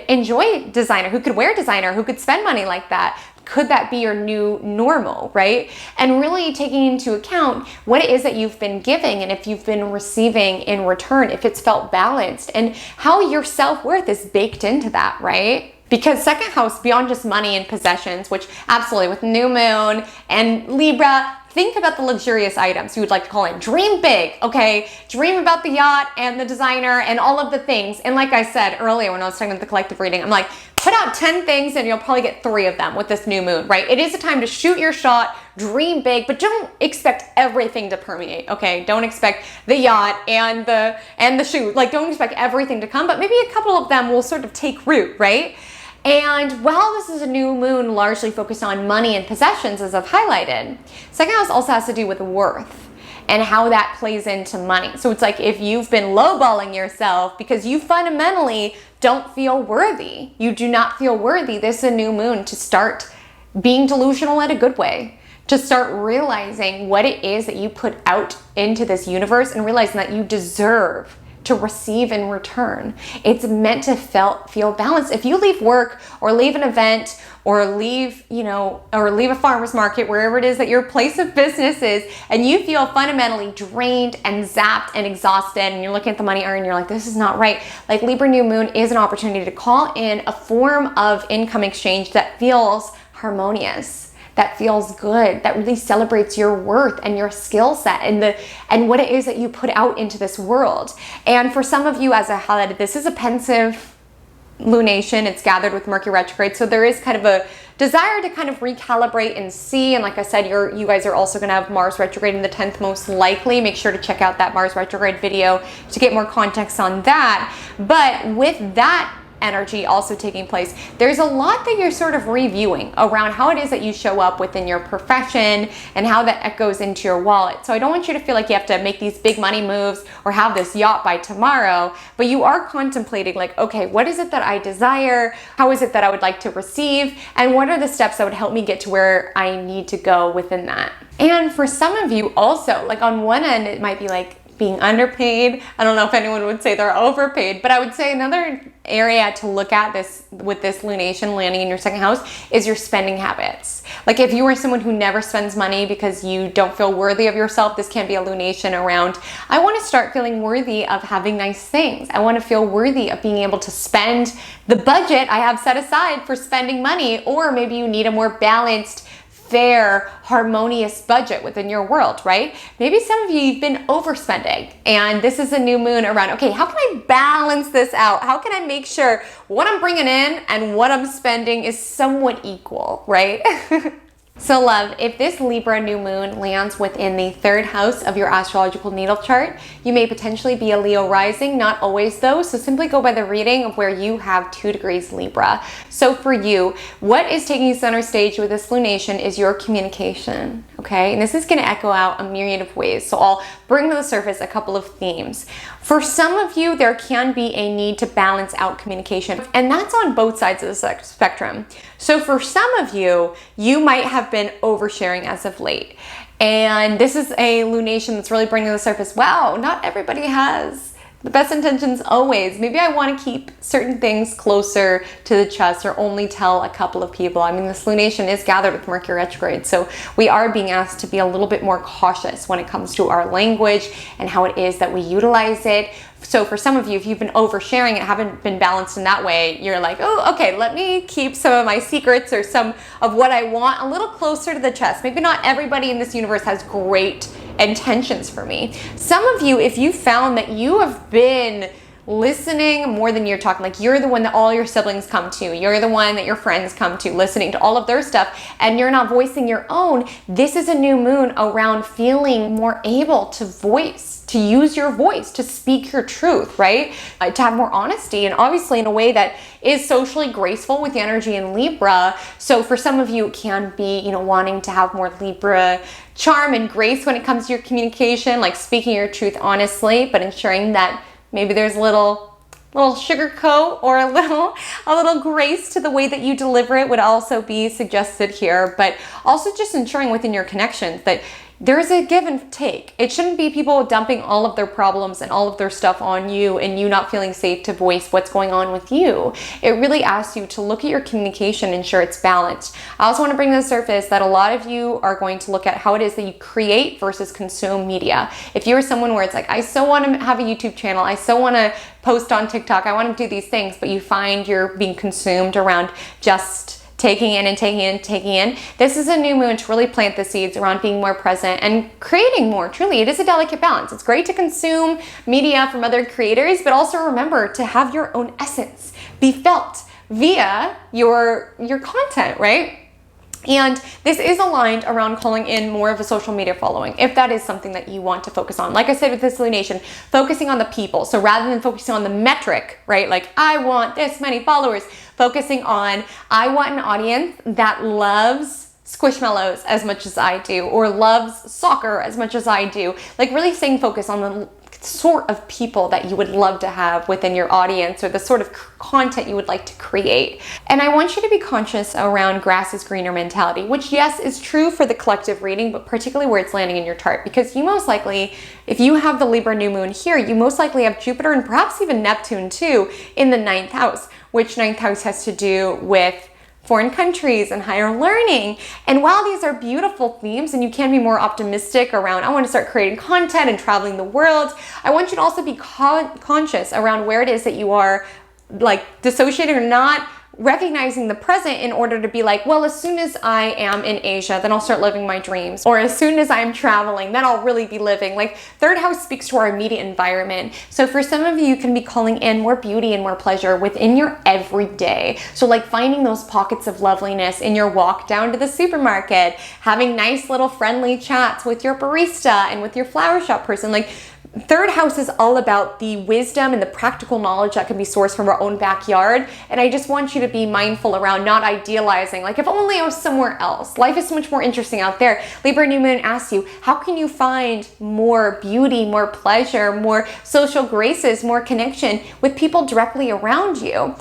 enjoy designer, who could wear designer, who could spend money like that? Could that be your new normal, right? And really taking into account what it is that you've been giving and if you've been receiving in return, if it's felt balanced, and how your self-worth is baked into that, right? Because second house, beyond just money and possessions, which absolutely with new moon and Libra, think about the luxurious items you would like to call in. Dream big, okay? Dream about the yacht and the designer and all of the things. And like I said earlier when I was talking about the collective reading, I'm like, put out 10 things and you'll probably get 3 of them with this new moon, right? It is a time to shoot your shot, dream big, but don't expect everything to permeate, okay? Don't expect the yacht and the shoot. Like, don't expect everything to come, but maybe a couple of them will sort of take root, right? And while this is a new moon largely focused on money and possessions, as I've highlighted, second house also has to do with worth and how that plays into money. So it's like if you've been lowballing yourself because you fundamentally don't feel worthy, you do not feel worthy, this is a new moon to start being delusional in a good way, to start realizing what it is that you put out into this universe and realizing that you deserve to receive in return. It's meant to feel balanced. If you leave work or leave an event or leave, or leave a farmer's market, wherever it is that your place of business is, and you feel fundamentally drained and zapped and exhausted, and you're looking at the money earned and you're like, this is not right. Like, Libra new moon is an opportunity to call in a form of income exchange that feels harmonious, that feels good, that really celebrates your worth and your skill set and what it is that you put out into this world. And for some of you, as I highlighted, this is a pensive lunation. It's gathered with Mercury retrograde, so there is kind of a desire to kind of recalibrate and see. And like I said, you guys are also going to have Mars retrograde in the 10th most likely. Make sure to check out that Mars retrograde video to get more context on that. But with that energy also taking place, there's a lot that you're sort of reviewing around how it is that you show up within your profession and how that echoes into your wallet. So I don't want you to feel like you have to make these big money moves or have this yacht by tomorrow, but you are contemplating, like, okay, what is it that I desire? How is it that I would like to receive? And what are the steps that would help me get to where I need to go within that? And for some of you also, like, on one end, it might be like being underpaid. I don't know if anyone would say they're overpaid, but I would say another area to look at this with this lunation landing in your second house is your spending habits. Like, if you are someone who never spends money because you don't feel worthy of yourself, this can be a lunation around, I want to start feeling worthy of having nice things. I want to feel worthy of being able to spend the budget I have set aside for spending money. Or maybe you need a more balanced, fair, harmonious budget within your world, right? Maybe some of you've been overspending, and this is a new moon around, okay, how can I balance this out? How can I make sure what I'm bringing in and what I'm spending is somewhat equal, right? So love, if this Libra new moon lands within the 3rd house of your astrological natal chart, you may potentially be a Leo rising, not always though, so simply go by the reading of where you have 2 degrees Libra. So for you, what is taking center stage with this lunation is your communication, okay? And this is gonna echo out a myriad of ways, so I'll bring to the surface a couple of themes. For some of you, there can be a need to balance out communication, and that's on both sides of the spectrum. So for some of you, you might have been oversharing as of late. And this is a lunation that's really bringing to the surface, wow, not everybody has the best intentions always. Maybe I want to keep certain things closer to the chest or only tell a couple of people. I mean, this lunation is gathered with Mercury retrograde, so we are being asked to be a little bit more cautious when it comes to our language and how it is that we utilize it. So for some of you, if you've been oversharing and haven't been balanced in that way, you're like, oh, okay, let me keep some of my secrets or some of what I want a little closer to the chest. Maybe not everybody in this universe has great intentions for me. Some of you, if you found that you have been listening more than you're talking, like you're the one that all your siblings come to, you're the one that your friends come to, listening to all of their stuff, and you're not voicing your own, this is a new moon around feeling more able to voice, to use your voice, to speak your truth, right? To have more honesty, and obviously in a way that is socially graceful with the energy in Libra. So for some of you, it can be, wanting to have more Libra charm and grace when it comes to your communication, like speaking your truth honestly, but ensuring that maybe there's a little sugarcoat or a little grace to the way that you deliver it would also be suggested here. But also just ensuring within your connections that there's a give and take. It shouldn't be people dumping all of their problems and all of their stuff on you and you not feeling safe to voice what's going on with you. It really asks you to look at your communication and ensure it's balanced. I also want to bring to the surface that a lot of you are going to look at how it is that you create versus consume media. If you're someone where it's like, I so want to have a YouTube channel, I so want to post on TikTok, I want to do these things, but you find you're being consumed around just taking in and taking in and taking in. This is a new moon to really plant the seeds around being more present and creating more. Truly, it is a delicate balance. It's great to consume media from other creators, but also remember to have your own essence be felt via your content, right? And this is aligned around calling in more of a social media following, if that is something that you want to focus on. Like I said with this lunation, focusing on the people. So rather than focusing on the metric, right? Like I want this many followers, focusing on, I want an audience that loves Squishmallows as much as I do, or loves soccer as much as I do. Like really staying focused on the sort of people that you would love to have within your audience, or the sort of content you would like to create. And I want you to be conscious around grass is greener mentality, which yes is true for the collective reading, but particularly where it's landing in your chart, because you most likely, if you have the Libra new moon here, you most likely have Jupiter and perhaps even Neptune too in the 9th house, which 9th house has to do with foreign countries and higher learning. And while these are beautiful themes and you can be more optimistic around, I want to start creating content and traveling the world, I want you to also be conscious around where it is that you are like dissociating or not recognizing the present in order to be like, well, as soon as I am in Asia, then I'll start living my dreams. Or as soon as I'm traveling, then I'll really be living. Like 3rd house speaks to our immediate environment. So for some of you, you can be calling in more beauty and more pleasure within your everyday. So like finding those pockets of loveliness in your walk down to the supermarket, having nice little friendly chats with your barista and with your flower shop person. Like 3rd house is all about the wisdom and the practical knowledge that can be sourced from our own backyard. And I just want you to be mindful around not idealizing, like if only I was somewhere else. Life is so much more interesting out there. Libra new moon asks you, how can you find more beauty, more pleasure, more social graces, more connection with people directly around you?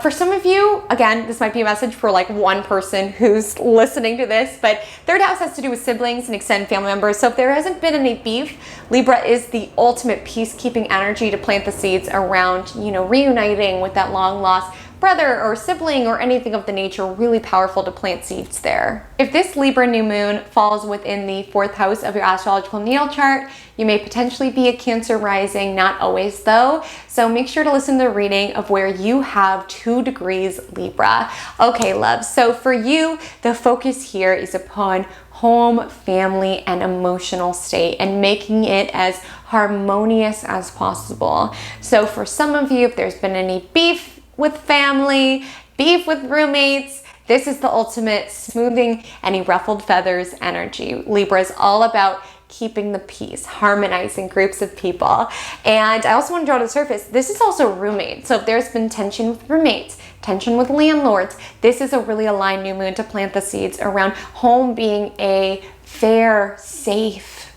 For some of you, again, this might be a message for like one person who's listening to this, but 3rd house has to do with siblings and extended family members. So if there hasn't been any beef, Libra is the ultimate peacekeeping energy to plant the seeds around, reuniting with that long lost brother or sibling or anything of the nature. Really powerful to plant seeds there. If this Libra new moon falls within the 4th house of your astrological natal chart, you may potentially be a Cancer rising, not always though. So make sure to listen to the reading of where you have 2 degrees Libra. Okay, loves. So for you, the focus here is upon home, family, and emotional state and making it as harmonious as possible. So for some of you, if there's been any beef with family, beef with roommates, this is the ultimate smoothing any ruffled feathers energy. Libra is all about keeping the peace, harmonizing groups of people. And I also want to draw to the surface, this is also roommates. So if there's been tension with roommates, tension with landlords, this is a really aligned new moon to plant the seeds around home being a fair, safe,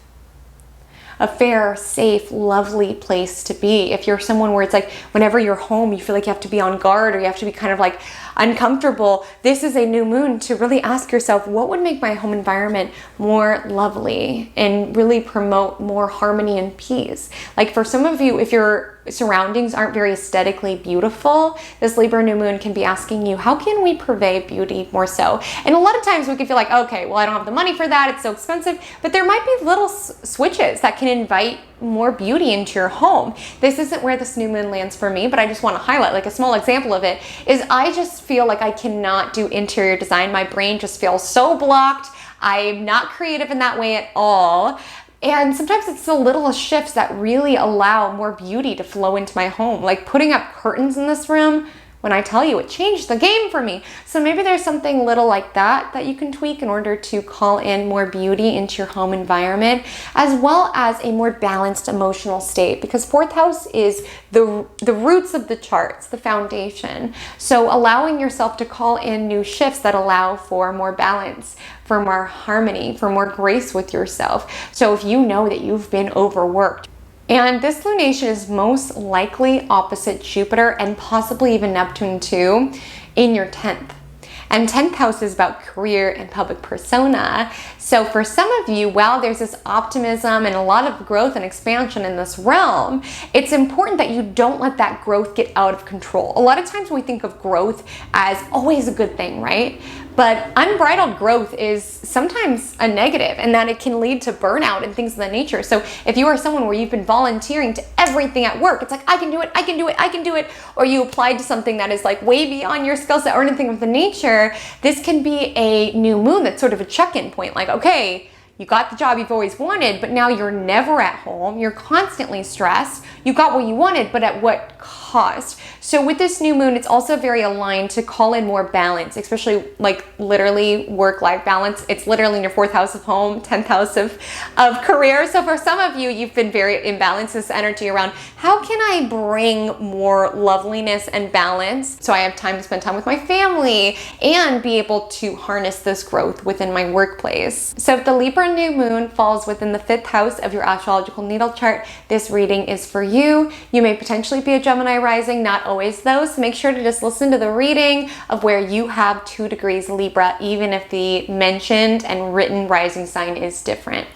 lovely place to be. If you're someone where it's like whenever you're home you feel like you have to be on guard or you have to be kind of like uncomfortable, this is a new moon to really ask yourself, what would make my home environment more lovely and really promote more harmony and peace? Like for some of you, if your surroundings aren't very aesthetically beautiful, this Libra new moon can be asking you, how can we purvey beauty more so? And a lot of times we can feel like, okay, well, I don't have the money for that, it's so expensive, but there might be little switches that can invite more beauty into your home. This isn't where this new moon lands for me, but I just want to highlight like a small example of it is I just feel like I cannot do interior design. My brain just feels so blocked. I'm not creative in that way at all. And sometimes it's the little shifts that really allow more beauty to flow into my home. Like putting up curtains in this room, when I tell you, it changed the game for me. So maybe there's something little like that you can tweak in order to call in more beauty into your home environment, as well as a more balanced emotional state, because 4th house is the roots of the charts, the foundation. So allowing yourself to call in new shifts that allow for more balance, for more harmony, for more grace with yourself. So if you know that you've been overworked, and this lunation is most likely opposite Jupiter and possibly even Neptune too in your 10th. And 10th house is about career and public persona. So for some of you, while there's this optimism and a lot of growth and expansion in this realm, it's important that you don't let that growth get out of control. A lot of times we think of growth as always a good thing, right? But unbridled growth is sometimes a negative, and that it can lead to burnout and things of that nature. So if you are someone where you've been volunteering to everything at work, it's like, I can do it, I can do it, I can do it, or you applied to something that is like way beyond your skill set or anything of the nature, this can be a new moon that's sort of a check-in point. Like, okay, you got the job you've always wanted, but now you're never at home. You're constantly stressed. You got what you wanted, but at what cost? cost. So with this new moon, it's also very aligned to call in more balance, especially like literally work-life balance. It's literally in your 4th house of home, 10th house of career. So for some of you, you've been very imbalanced, this energy around how can I bring more loveliness and balance so I have time to spend time with my family and be able to harness this growth within my workplace. So if the Libra new moon falls within the 5th house of your astrological natal chart, this reading is for you. You may potentially be a Gemini rising, not always though, so make sure to just listen to the reading of where you have 2 degrees Libra, even if the mentioned and written rising sign is different.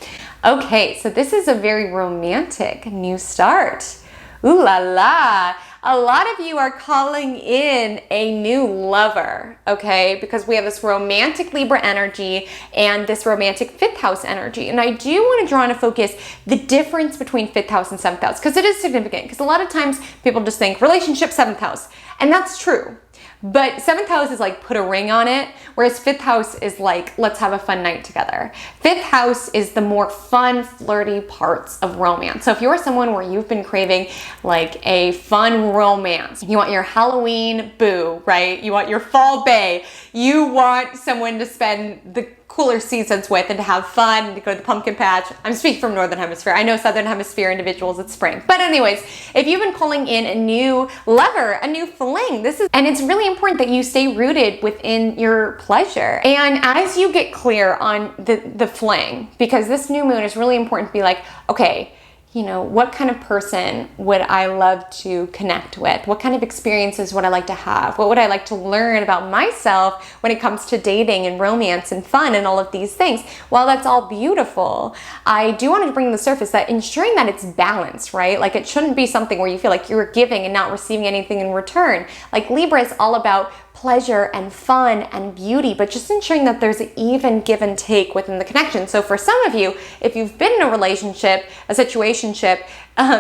Okay, so this is a very romantic new start. Ooh la la. A lot of you are calling in a new lover, okay? Because we have this romantic Libra energy and this romantic 5th house energy. And I do want to draw on a focus the difference between 5th house and 7th house, because it is significant. Because a lot of times people just think relationship 7th house, and that's true. But 7th house is like put a ring on it, whereas 5th house is like, let's have a fun night together. 5th house is the more fun, flirty parts of romance. So if you're someone where you've been craving like a fun romance, you want your Halloween boo, right? You want your fall bae, you want someone to spend the cooler seasons with and to have fun and to go to the pumpkin patch. I'm speaking from Northern Hemisphere. I know Southern Hemisphere individuals, it's spring. But anyways, if you've been calling in a new lover, a new fling, and it's really important that you stay rooted within your pleasure. And as you get clear on the fling, because this new moon is really important to be like, okay, you know, what kind of person would I love to connect with? What kind of experiences would I like to have? What would I like to learn about myself when it comes to dating and romance and fun and all of these things? While that's all beautiful, I do want to bring to the surface that ensuring that it's balanced, right? Like it shouldn't be something where you feel like you're giving and not receiving anything in return. Like Libra is all about pleasure and fun and beauty, but just ensuring that there's an even give and take within the connection. So for some of you, if you've been in a relationship, a situationship,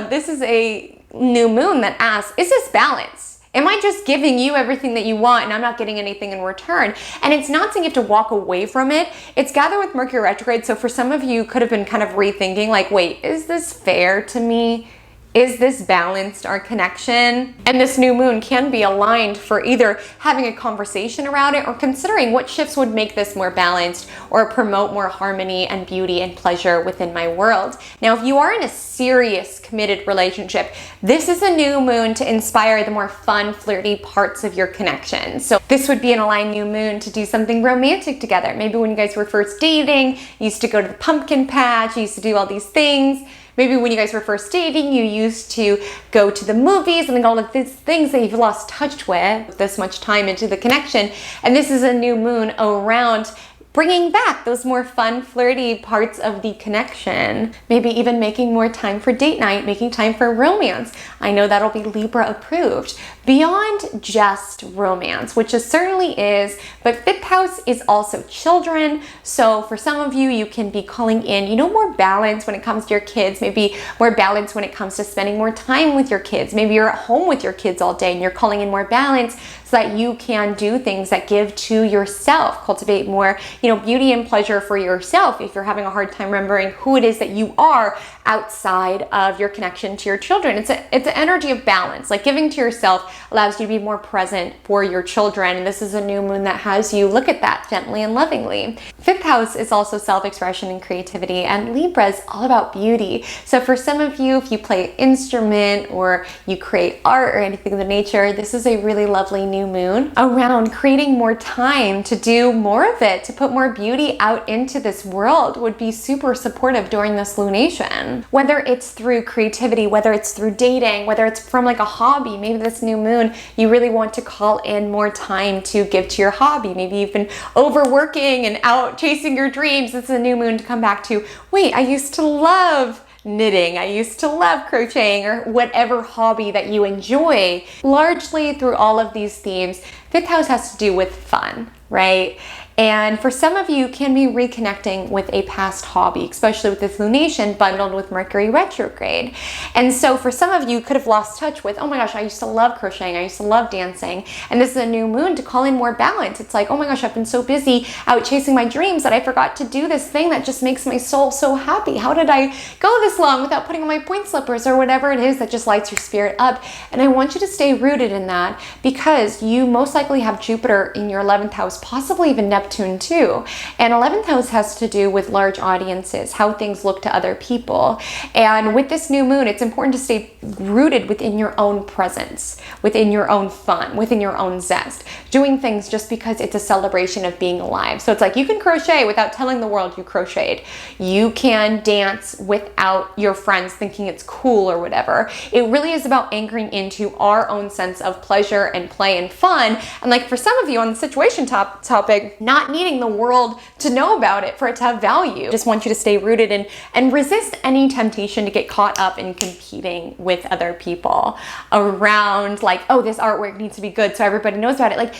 this is a new moon that asks, is this balance? Am I just giving you everything that you want and I'm not getting anything in return? And it's not saying you have to walk away from it. It's gathered with Mercury retrograde. So for some of you could have been kind of rethinking like, wait, is this fair to me? Is this balanced, our connection? And this new moon can be aligned for either having a conversation around it or considering what shifts would make this more balanced or promote more harmony and beauty and pleasure within my world. Now, if you are in a serious committed relationship, this is a new moon to inspire the more fun, flirty parts of your connection. So this would be an aligned new moon to do something romantic together. Maybe when you guys were first dating, you used to go to the pumpkin patch, you used to do all these things. Maybe when you guys were first dating, you used to go to the movies and all of these things that you've lost touch with this much time into the connection. And this is a new moon around bringing back those more fun, flirty parts of the connection. Maybe even making more time for date night, making time for romance. I know that'll be Libra approved. Beyond just romance, which it certainly is, but 5th house is also children. So for some of you, you can be calling in, you know, more balance when it comes to your kids, maybe more balance when it comes to spending more time with your kids. Maybe you're at home with your kids all day and you're calling in more balance so that you can do things that give to yourself, cultivate more, you know, beauty and pleasure for yourself if you're having a hard time remembering who it is that you are outside of your connection to your children. It's an energy of balance. Like giving to yourself allows you to be more present for your children. And this is a new moon that has you look at that gently and lovingly. 5th house is also self-expression and creativity, and Libra is all about beauty. So for some of you, if you play an instrument or you create art or anything of the nature, this is a really lovely new moon around creating more time to do more of it, to put more beauty out into this world would be super supportive during this lunation. Whether it's through creativity, whether it's through dating, whether it's from like a hobby, maybe this new moon, you really want to call in more time to give to your hobby. Maybe you've been overworking and out chasing your dreams. It's a new moon to come back to, wait, I used to love knitting, I used to love crocheting, or whatever hobby that you enjoy. Largely through all of these themes, 5th house has to do with fun, right? And for some of you, can be reconnecting with a past hobby, especially with this lunation bundled with Mercury retrograde. And so for some of you, could have lost touch with, oh my gosh, I used to love crocheting, I used to love dancing, and this is a new moon to call in more balance. It's like, oh my gosh, I've been so busy out chasing my dreams that I forgot to do this thing that just makes my soul so happy. How did I go this long without putting on my point slippers or whatever it is that just lights your spirit up? And I want you to stay rooted in that, because you most likely have Jupiter in your 11th house, possibly even Neptune too. And 11th house has to do with large audiences, how things look to other people. And with this new moon, it's important to stay rooted within your own presence, within your own fun, within your own zest, doing things just because it's a celebration of being alive. So it's like, you can crochet without telling the world you crocheted. You can dance without your friends thinking it's cool or whatever. It really is about anchoring into our own sense of pleasure and play and fun. And like for some of you on the situation topic, not needing the world to know about it for it to have value. Just want you to stay rooted and resist any temptation to get caught up in competing with other people around like, oh, this artwork needs to be good so everybody knows about it. Like,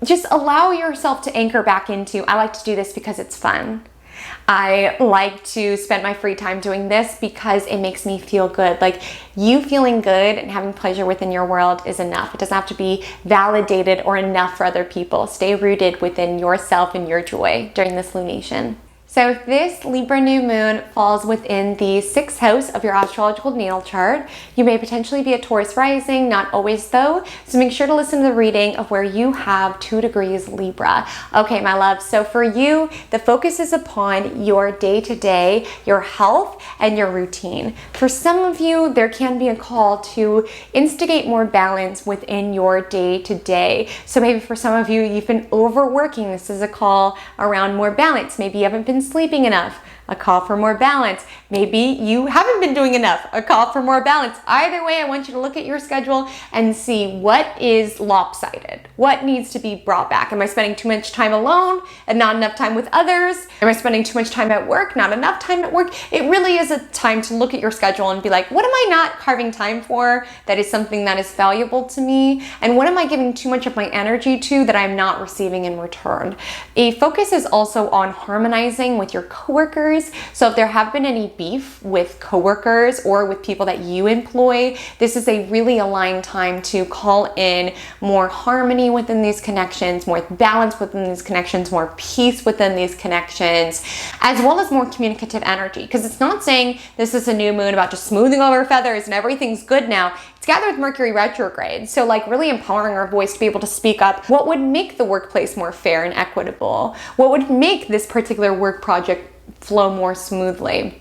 just allow yourself to anchor back into, I like to do this because it's fun. I like to spend my free time doing this because it makes me feel good. Like, you feeling good and having pleasure within your world is enough. It doesn't have to be validated or enough for other people. Stay rooted within yourself and your joy during this lunation. So if this Libra new moon falls within the 6th house of your astrological natal chart, you may potentially be a Taurus rising, not always though. So make sure to listen to the reading of where you have 2 degrees Libra. Okay, my love, so for you, the focus is upon your day-to-day, your health, and your routine. For some of you, there can be a call to instigate more balance within your day-to-day. So maybe for some of you, you've been overworking. This is a call around more balance. Maybe you haven't been sleeping enough. A call for more balance. Maybe you haven't been doing enough. A call for more balance. Either way, I want you to look at your schedule and see what is lopsided. What needs to be brought back? Am I spending too much time alone and not enough time with others? Am I spending too much time at work, not enough time at work? It really is a time to look at your schedule and be like, what am I not carving time for that is something that is valuable to me? And what am I giving too much of my energy to that I'm not receiving in return? A focus is also on harmonizing with your coworkers. So if there have been any beef with coworkers or with people that you employ, this is a really aligned time to call in more harmony within these connections, more balance within these connections, more peace within these connections, as well as more communicative energy. Because it's not saying this is a new moon about just smoothing over feathers and everything's good now. It's gathered with Mercury retrograde. So like really empowering our voice to be able to speak up. What would make the workplace more fair and equitable? What would make this particular work project flow more smoothly?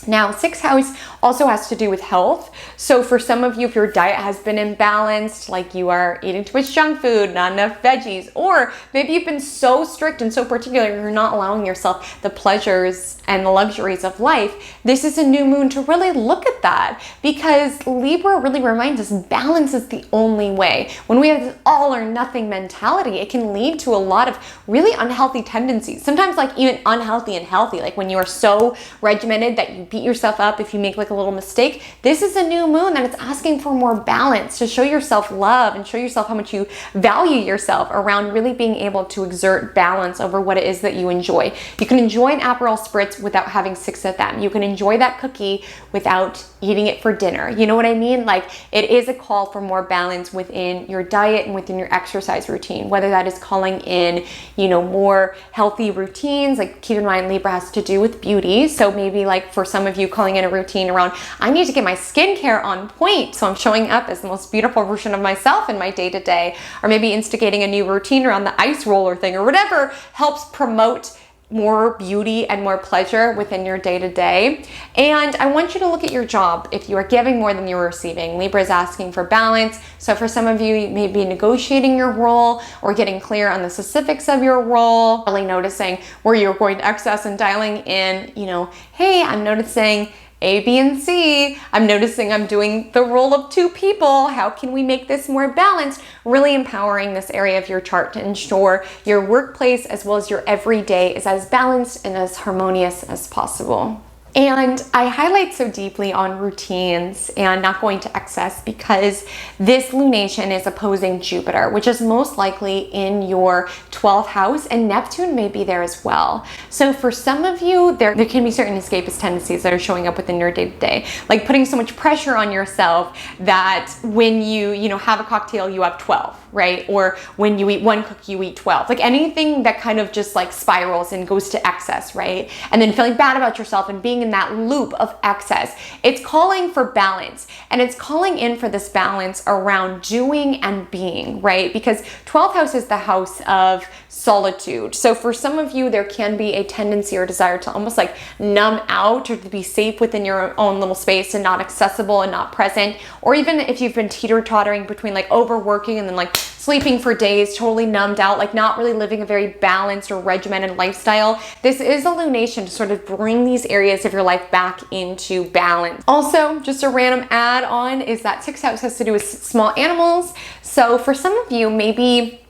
Now, 6th house also has to do with health. So for some of you, if your diet has been imbalanced, like you are eating too much junk food, not enough veggies, or maybe you've been so strict and so particular, you're not allowing yourself the pleasures and the luxuries of life, this is a new moon to really look at that, because Libra really reminds us balance is the only way. When we have this all or nothing mentality, it can lead to a lot of really unhealthy tendencies. Sometimes like even unhealthy and healthy, like when you are so regimented that you beat yourself up if you make like a little mistake. This is a new moon that it's asking for more balance, to show yourself love and show yourself how much you value yourself around really being able to exert balance over what it is that you enjoy. You can enjoy an Aperol Spritz without having 6 of them. You can enjoy that cookie without eating it for dinner. You know what I mean? Like, it is a call for more balance within your diet and within your exercise routine, whether that is calling in, you know, more healthy routines. Like, keep in mind, Libra has to do with beauty. So maybe like for some of you, calling in a routine around, I need to get my skincare on point, so I'm showing up as the most beautiful version of myself in my day-to-day, or maybe instigating a new routine around the ice roller thing or whatever helps promote more beauty and more pleasure within your day-to-day. And I want you to look at your job. If you are giving more than you're receiving, Libra is asking for balance. So for some of you, you may be negotiating your role or getting clear on the specifics of your role, really noticing where you're going to excess and dialing in, you know, hey, I'm noticing A, B, and C. I'm noticing I'm doing the role of 2 people. How can we make this more balanced? Really empowering this area of your chart to ensure your workplace as well as your everyday is as balanced and as harmonious as possible. And I highlight so deeply on routines and not going to excess because this lunation is opposing Jupiter, which is most likely in your 12th house, and Neptune may be there as well. So for some of you, there can be certain escapist tendencies that are showing up within your day-to-day, like putting so much pressure on yourself that when you have a cocktail, you have 12, right? Or when you eat one cookie, you eat 12. Like anything that kind of just like spirals and goes to excess, right? And then feeling bad about yourself and being in that loop of excess. It's calling for balance, and it's calling in for this balance around doing and being, right? Because 12th house is the house of solitude. So for some of you, there can be a tendency or desire to almost like numb out or to be safe within your own little space and not accessible and not present. Or even if you've been teeter-tottering between like overworking and then like sleeping for days, totally numbed out, like not really living a very balanced or regimented lifestyle. This is a lunation to sort of bring these areas of your life back into balance. Also, just a random add on is that 6th house has to do with small animals. So for some of you, maybe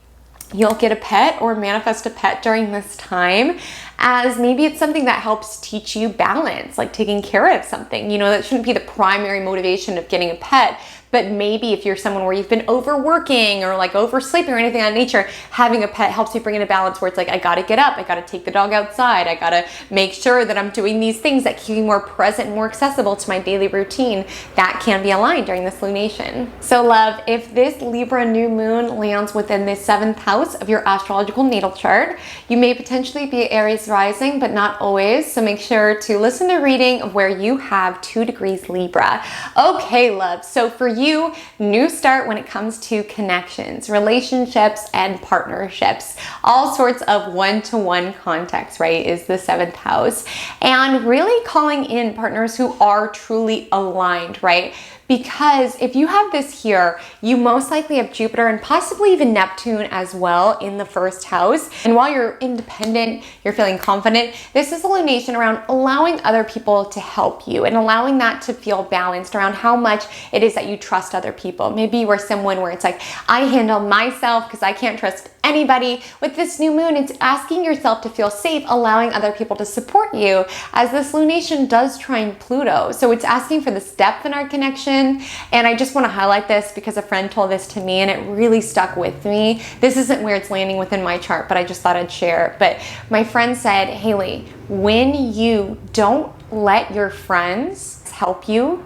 you'll get a pet or manifest a pet during this time, as maybe it's something that helps teach you balance, like taking care of something. That shouldn't be the primary motivation of getting a pet, but maybe if you're someone where you've been overworking or like oversleeping or anything of that nature, having a pet helps you bring in a balance where it's like, I gotta get up, I gotta take the dog outside, I gotta make sure that I'm doing these things that keep me more present and more accessible to my daily routine. That can be aligned during this lunation. So love, if this Libra new moon lands within the 7th house of your astrological natal chart, you may potentially be Aries rising, but not always. So make sure to listen to reading of where you have 2 degrees Libra. Okay, love. So for you, new start when it comes to connections, relationships, and partnerships. All sorts of one-to-one context, right, is the 7th house. And really calling in partners who are truly aligned, right? Because if you have this here, you most likely have Jupiter and possibly even Neptune as well in the 1st house. And while you're independent, you're feeling confident, this is a lunation around allowing other people to help you and allowing that to feel balanced around how much it is that you trust other people. Maybe you are someone where it's like, I handle myself because I can't trust anybody. With this new moon, it's asking yourself to feel safe, allowing other people to support you, as this lunation does trine Pluto. So it's asking for this depth in our connection. And I just want to highlight this because a friend told this to me and it really stuck with me. This isn't where it's landing within my chart, but I just thought I'd share it. But my friend said, Haley, when you don't let your friends help you,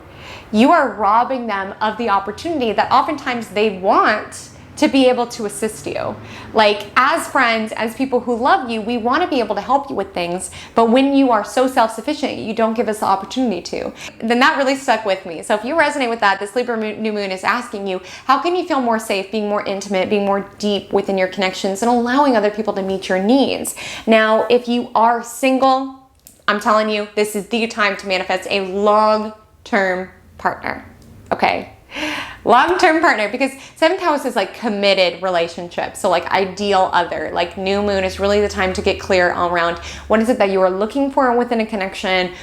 you are robbing them of the opportunity that oftentimes they want to be able to assist you. Like as friends, as people who love you, we want to be able to help you with things, but when you are so self-sufficient, you don't give us the opportunity to. Then that really stuck with me. So if you resonate with that, this Libra new moon is asking you, how can you feel more safe, being more intimate, being more deep within your connections and allowing other people to meet your needs? Now, if you are single, I'm telling you, this is the time to manifest a long-term partner, okay? Long-term partner, because 7th house is like committed relationship. So like ideal other, like new moon is really the time to get clear around what is it that you are looking for within a connection.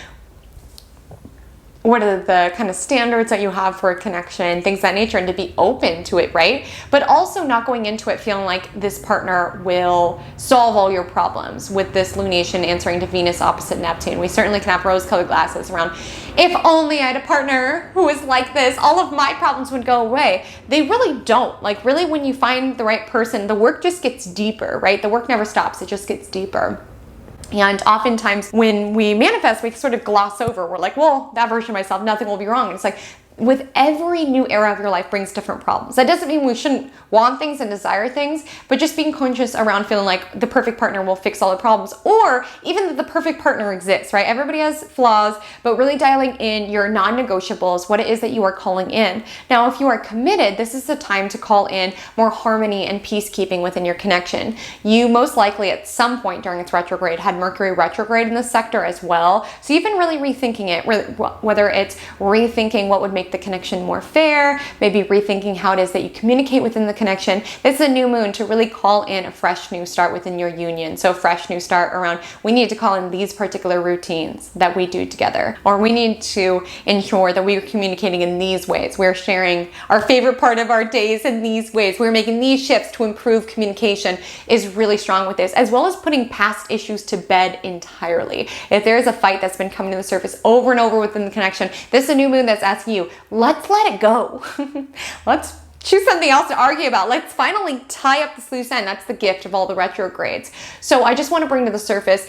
What are the kind of standards that you have for a connection, things of that nature, and to be open to it, right? But also not going into it feeling like this partner will solve all your problems. With this lunation answering to Venus opposite Neptune, we certainly can have rose-colored glasses around, if only I had a partner who was like this, all of my problems would go away. They really don't. Like really, when you find the right person, the work just gets deeper, right? The work never stops, it just gets deeper. And oftentimes when we manifest, we sort of gloss over. We're like, well, that version of myself, nothing will be wrong. And it's like, with every new era of your life brings different problems. That doesn't mean we shouldn't want things and desire things, but just being conscious around feeling like the perfect partner will fix all the problems, or even that the perfect partner exists, right? Everybody has flaws, but really dialing in your non-negotiables, what it is that you are calling in. Now, if you are committed, this is the time to call in more harmony and peacekeeping within your connection. You most likely at some point during its retrograde had Mercury retrograde in this sector as well. So you've been really rethinking it, whether it's rethinking what would make make the connection more fair, maybe rethinking how it is that you communicate within the connection. This is a new moon to really call in a fresh new start within your union. So a fresh new start around, we need to call in these particular routines that we do together, or we need to ensure that we are communicating in these ways. We're sharing our favorite part of our days in these ways. We're making these shifts to improve communication is really strong with this, as well as putting past issues to bed entirely. If there is a fight that's been coming to the surface over and over within the connection, this is a new moon that's asking you, let's let it go. Let's choose something else to argue about. Let's finally tie up this loose end. That's the gift of all the retrogrades. So I just want to bring to the surface,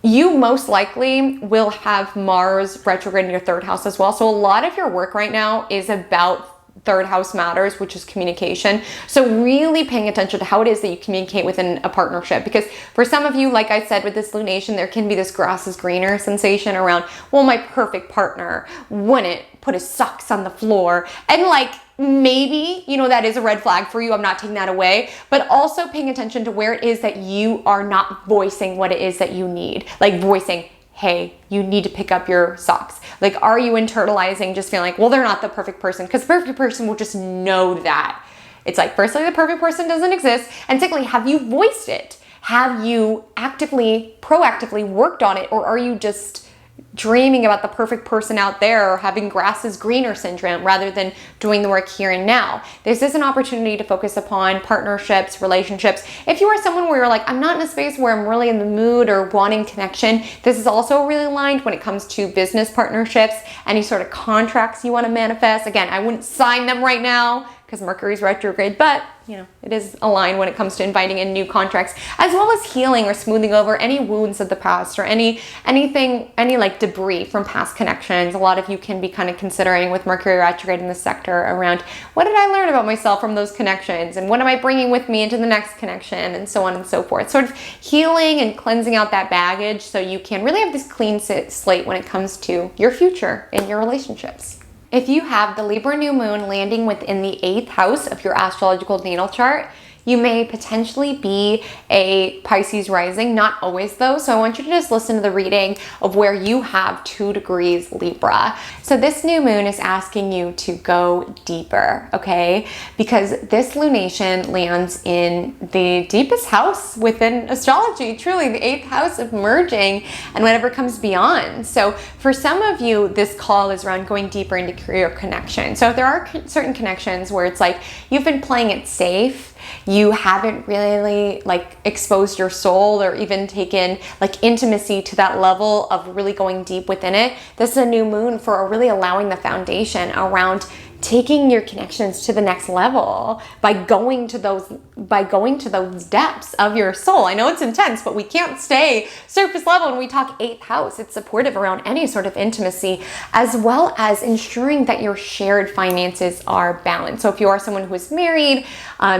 you most likely will have Mars retrograde in your third house as well. So a lot of your work right now is about third house matters, which is communication. So really paying attention to how it is that you communicate within a partnership. Because for some of you, like I said, with this lunation, there can be this grass is greener sensation around, well, my perfect partner wouldn't put his socks on the floor. And like, maybe, you know, that is a red flag for you. I'm not taking that away, but also paying attention to where it is that you are not voicing what it is that you need. Like voicing, hey, you need to pick up your socks. Like, are you internalizing, just feeling like, well, they're not the perfect person? Because the perfect person will just know that. It's like, firstly, the perfect person doesn't exist. And secondly, have you voiced it? Have you actively, proactively worked on it? Or are you just dreaming about the perfect person out there, or having grass is greener syndrome rather than doing the work here and now? This is an opportunity to focus upon partnerships, relationships. If you are someone where you're like, I'm not in a space where I'm really in the mood or wanting connection, this is also really aligned when it comes to business partnerships, any sort of contracts you want to manifest. Again, I wouldn't sign them right now because Mercury's retrograde, but you know, it is aligned when it comes to inviting in new contracts, as well as healing or smoothing over any wounds of the past, or any like debris from past connections. A lot of you can be kind of considering with Mercury retrograde in the sector around, what did I learn about myself from those connections, and what am I bringing with me into the next connection, and so on and so forth. Sort of healing and cleansing out that baggage so you can really have this clean slate when it comes to your future in your relationships. If you have the Libra new moon landing within the 8th house of your astrological natal chart, you may potentially be a Pisces rising, not always though. So I want you to just listen to the reading of where you have 2 degrees Libra. So this new moon is asking you to go deeper, okay? Because this lunation lands in the deepest house within astrology, truly the 8th house of merging and whatever comes beyond. So for some of you, this call is around going deeper into career connection. So if there are certain connections where it's like you've been playing it safe, you haven't really like exposed your soul or even taken like intimacy to that level of really going deep within it, this is a new moon for really allowing the foundation around taking your connections to the next level by going to those depths of your soul. I know it's intense, but we can't stay surface level when we talk 8th house. It's supportive around any sort of intimacy, as well as ensuring that your shared finances are balanced. So if you are someone who is married,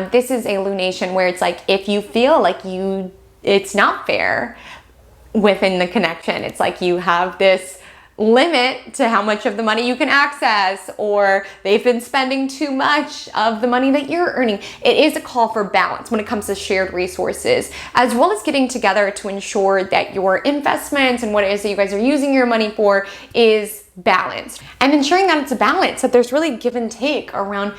this is a lunation where it's like, if you feel like it's not fair within the connection, it's like you have this limit to how much of the money you can access, or they've been spending too much of the money that you're earning. It is a call for balance when it comes to shared resources, as well as getting together to ensure that your investments and what it is that you guys are using your money for is balanced, and ensuring that it's a balance, that there's really give and take around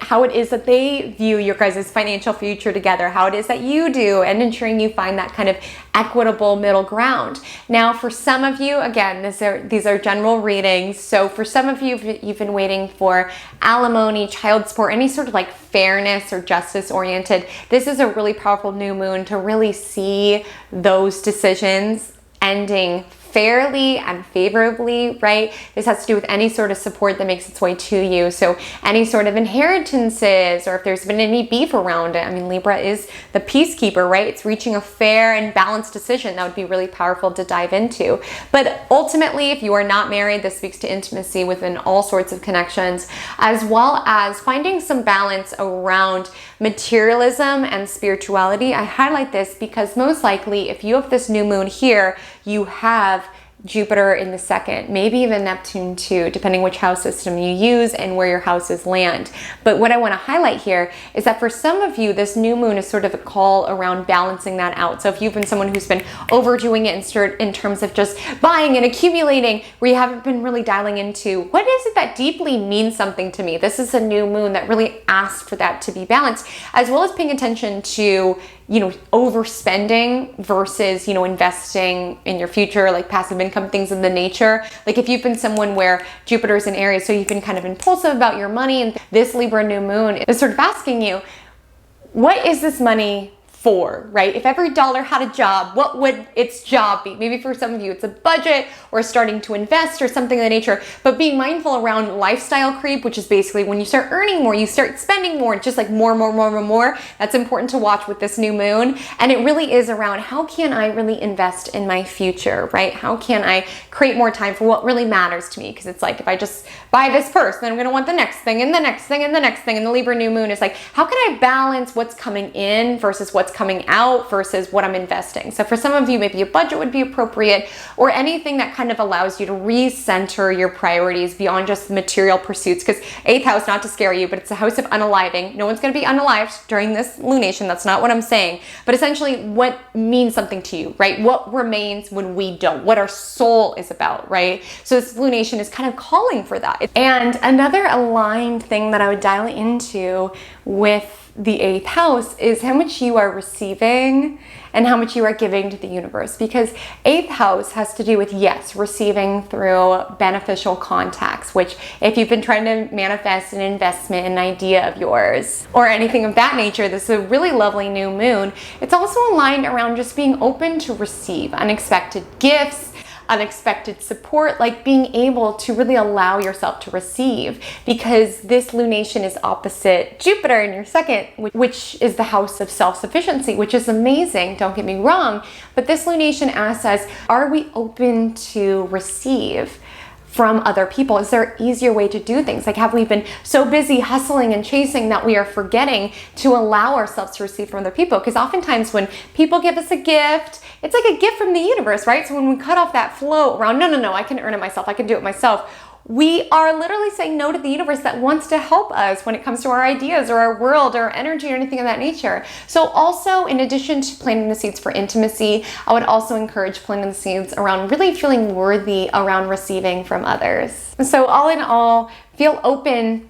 how it is that they view your guys' financial future together, how it is that you do, and ensuring you find that kind of equitable middle ground. Now, for some of you, again, these are general readings. So for some of you, you've been waiting for alimony, child support, any sort of like fairness or justice oriented. This is a really powerful new moon to really see those decisions ending fairly and favorably, right? This has to do with any sort of support that makes its way to you. So any sort of inheritances, or if there's been any beef around it. I mean, Libra is the peacekeeper, right? It's reaching a fair and balanced decision. That would be really powerful to dive into. But ultimately, if you are not married, this speaks to intimacy within all sorts of connections, as well as finding some balance around materialism and spirituality. I highlight this because most likely, if you have this new moon here, you have Jupiter in the second, maybe even Neptune too, depending which house system you use and where your houses land. But what I want to highlight here is that for some of you, this new moon is sort of a call around balancing that out. So if you've been someone who's been overdoing it in terms of just buying and accumulating, where you haven't been really dialing into what is it that deeply means something to me, this is a new moon that really asks for that to be balanced, as well as paying attention to overspending versus, investing in your future, like passive income, things of the nature. Like if you've been someone where Jupiter's in Aries, so you've been kind of impulsive about your money, and this Libra new moon is sort of asking you, what is this money for, right? If every dollar had a job, what would its job be? Maybe for some of you, it's a budget or starting to invest or something of the nature, but being mindful around lifestyle creep, which is basically when you start earning more, you start spending more, just like more. That's important to watch with this new moon. And it really is around how can I really invest in my future, right? How can I create more time for what really matters to me? Because it's like, if I just buy this purse, then I'm going to want the next thing and the next thing and the next thing. And the Libra new moon is like, how can I balance what's coming in versus what's coming out versus what I'm investing? So for some of you, maybe a budget would be appropriate, or anything that kind of allows you to recenter your priorities beyond just material pursuits. Because 8th house, not to scare you, but it's a house of unaliving. No one's going to be unalived during this lunation. That's not what I'm saying. But essentially, what means something to you, right? What remains when we don't? What our soul is about, right? So this lunation is kind of calling for that. And another aligned thing that I would dial into with the 8th house is how much you are receiving and how much you are giving to the universe. Because 8th house has to do with, yes, receiving through beneficial contacts, which if you've been trying to manifest an investment, an idea of yours, or anything of that nature, this is a really lovely new moon. It's also aligned around just being open to receive unexpected gifts, unexpected support, like being able to really allow yourself to receive, because this lunation is opposite Jupiter in your second, which is the house of self-sufficiency, which is amazing, don't get me wrong, but this lunation asks us, are we open to receive from other people? Is there an easier way to do things? Like, have we been so busy hustling and chasing that we are forgetting to allow ourselves to receive from other people? Because oftentimes when people give us a gift, it's like a gift from the universe, right? So when we cut off that flow around, no, I can earn it myself, I can do it myself, we are literally saying no to the universe that wants to help us when it comes to our ideas or our world or energy or anything of that nature. So also, in addition to planting the seeds for intimacy, I would also encourage planting the seeds around really feeling worthy around receiving from others. So all in all, feel open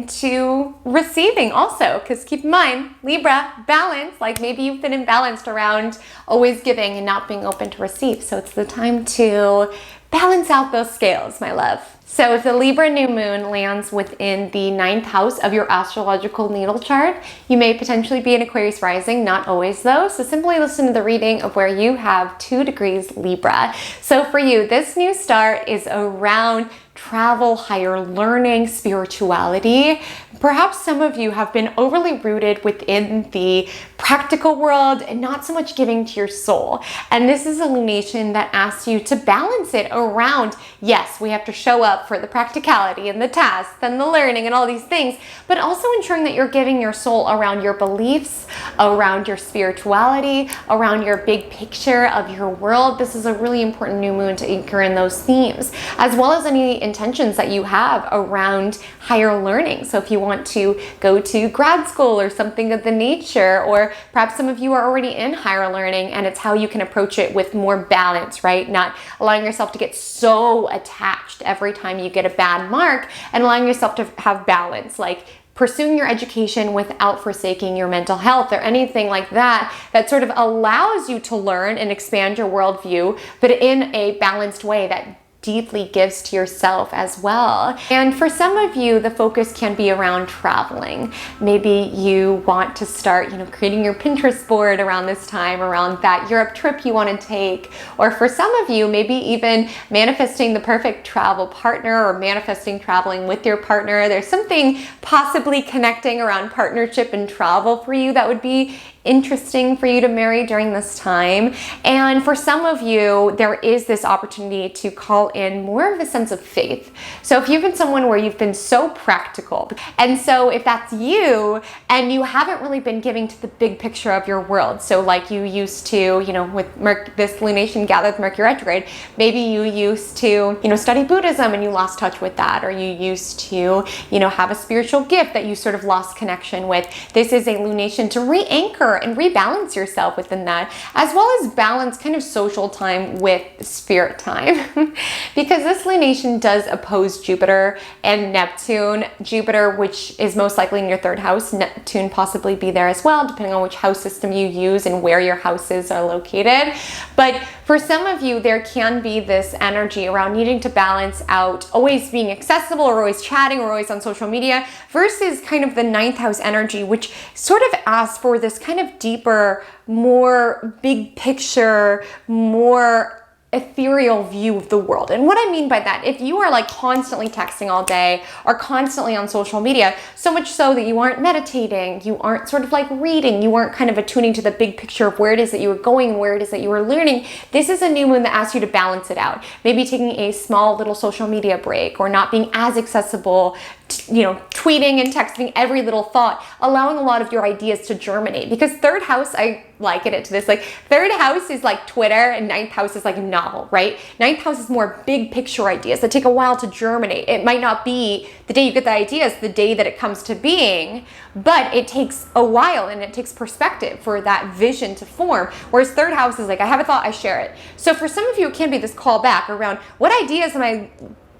to receiving also, because keep in mind, Libra, balance, like maybe you've been imbalanced around always giving and not being open to receive. So it's the time to balance out those scales, my love. So if the Libra new moon lands within the 9th house of your astrological natal chart, you may potentially be an Aquarius rising, not always though. So simply listen to the reading of where you have 2 degrees Libra. So for you, this new start is around travel, higher learning, spirituality. Perhaps some of you have been overly rooted within the practical world and not so much giving to your soul. And this is a lunation that asks you to balance it around, yes, we have to show up for the practicality and the tasks and the learning and all these things, but also ensuring that you're giving your soul around your beliefs, around your spirituality, around your big picture of your world. This is a really important new moon to anchor in those themes, as well as any intentions that you have around higher learning. So if you want to go to grad school or something of the nature, or perhaps some of you are already in higher learning and it's how you can approach it with more balance, right? Not allowing yourself to get so attached every time you get a bad mark, and allowing yourself to have balance, like pursuing your education without forsaking your mental health or anything like that, that sort of allows you to learn and expand your worldview, but in a balanced way that deeply gives to yourself as well. And for some of you, the focus can be around traveling. Maybe you want to start, creating your Pinterest board around this time, around that Europe trip you want to take. Or for some of you, maybe even manifesting the perfect travel partner or manifesting traveling with your partner. There's something possibly connecting around partnership and travel for you that would be interesting for you to marry during this time. And for some of you, there is this opportunity to call in more of a sense of faith. So if you've been someone where you've been so practical, and so if that's you and you haven't really been giving to the big picture of your world, so like you used to, with this lunation gathered Mercury retrograde, maybe you used to, study Buddhism and you lost touch with that, or you used to, have a spiritual gift that you sort of lost connection with. This is a lunation to re-anchor and rebalance yourself within that, as well as balance kind of social time with spirit time. Because this lunation does oppose Jupiter and Neptune. Jupiter, which is most likely in your third house, Neptune possibly be there as well, depending on which house system you use and where your houses are located. But for some of you, there can be this energy around needing to balance out always being accessible or always chatting or always on social media versus kind of the ninth house energy, which sort of asks for this kind of deeper, more big picture, more ethereal view of the world. And what I mean by that, if you are like constantly texting all day or constantly on social media, so much so that you aren't meditating, you aren't sort of like reading, you aren't kind of attuning to the big picture of where it is that you are going and where it is that you are learning, this is a new moon that asks you to balance it out. Maybe taking a small little social media break or not being as accessible, tweeting and texting every little thought, allowing a lot of your ideas to germinate. Because third house, I liken it to this, like third house is like Twitter and ninth house is like a novel, right? Ninth house is more big picture ideas that take a while to germinate. It might not be the day you get the ideas, the day that it comes to being, but it takes a while and it takes perspective for that vision to form. Whereas third house is like, I have a thought, I share it. So for some of you, it can be this call back around what ideas am I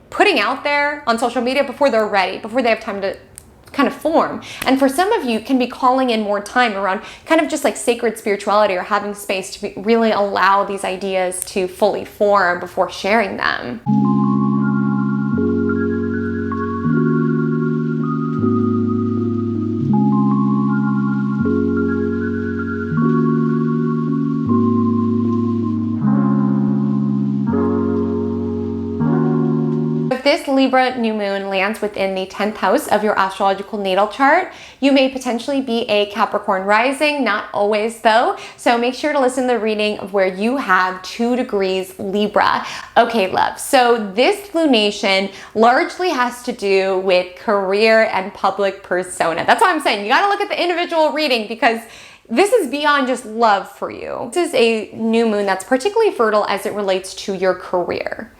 putting out there on social media before they're ready, before they have time to kind of form. And for some of you, can be calling in more time around kind of just like sacred spirituality or having space to really allow these ideas to fully form before sharing them. This Libra new moon lands within the 10th house of your astrological natal chart, you may potentially be a Capricorn rising, not always though. So make sure to listen to the reading of where you have 2 degrees Libra. Okay, love. So this lunation largely has to do with career and public persona. That's why I'm saying you got to look at the individual reading, because this is beyond just love for you. This is a new moon that's particularly fertile as it relates to your career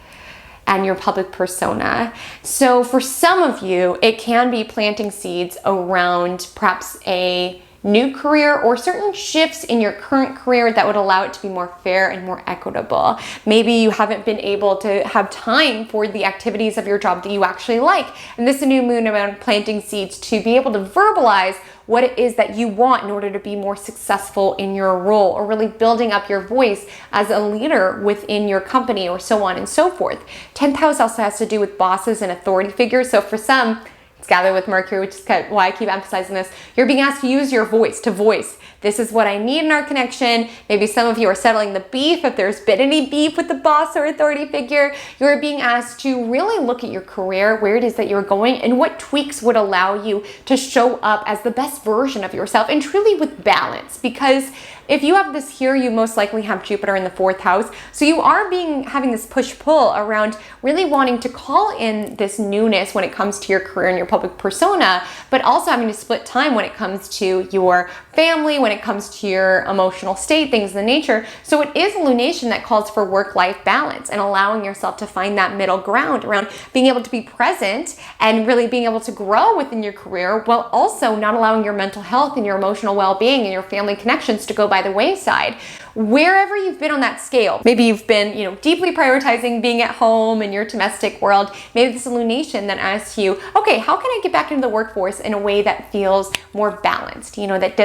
and your public persona. So for some of you, it can be planting seeds around perhaps a new career or certain shifts in your current career that would allow it to be more fair and more equitable. Maybe you haven't been able to have time for the activities of your job that you actually like. And this is a new moon around planting seeds to be able to verbalize what it is that you want in order to be more successful in your role, or really building up your voice as a leader within your company, or so on and so forth. 10th house also has to do with bosses and authority figures. So for some, it's gathered with Mercury, which is kind of why I keep emphasizing this. You're being asked to use your voice to voice, this is what I need in our connection. Maybe some of you are settling the beef. If there's been any beef with the boss or authority figure, you're being asked to really look at your career, where it is that you're going, and what tweaks would allow you to show up as the best version of yourself, and truly with balance. Because if you have this here, you most likely have Jupiter in the 4th house. So you are having this push-pull around really wanting to call in this newness when it comes to your career and your public persona, but also having to split time when it comes to your family, when it comes to your emotional state, things of the nature. So it is a lunation that calls for work-life balance and allowing yourself to find that middle ground around being able to be present and really being able to grow within your career, while also not allowing your mental health and your emotional well-being and your family connections to go by the wayside. Wherever you've been on that scale, maybe you've been, deeply prioritizing being at home in your domestic world. Maybe this is a lunation that asks you, okay, how can I get back into the workforce in a way that feels more balanced? That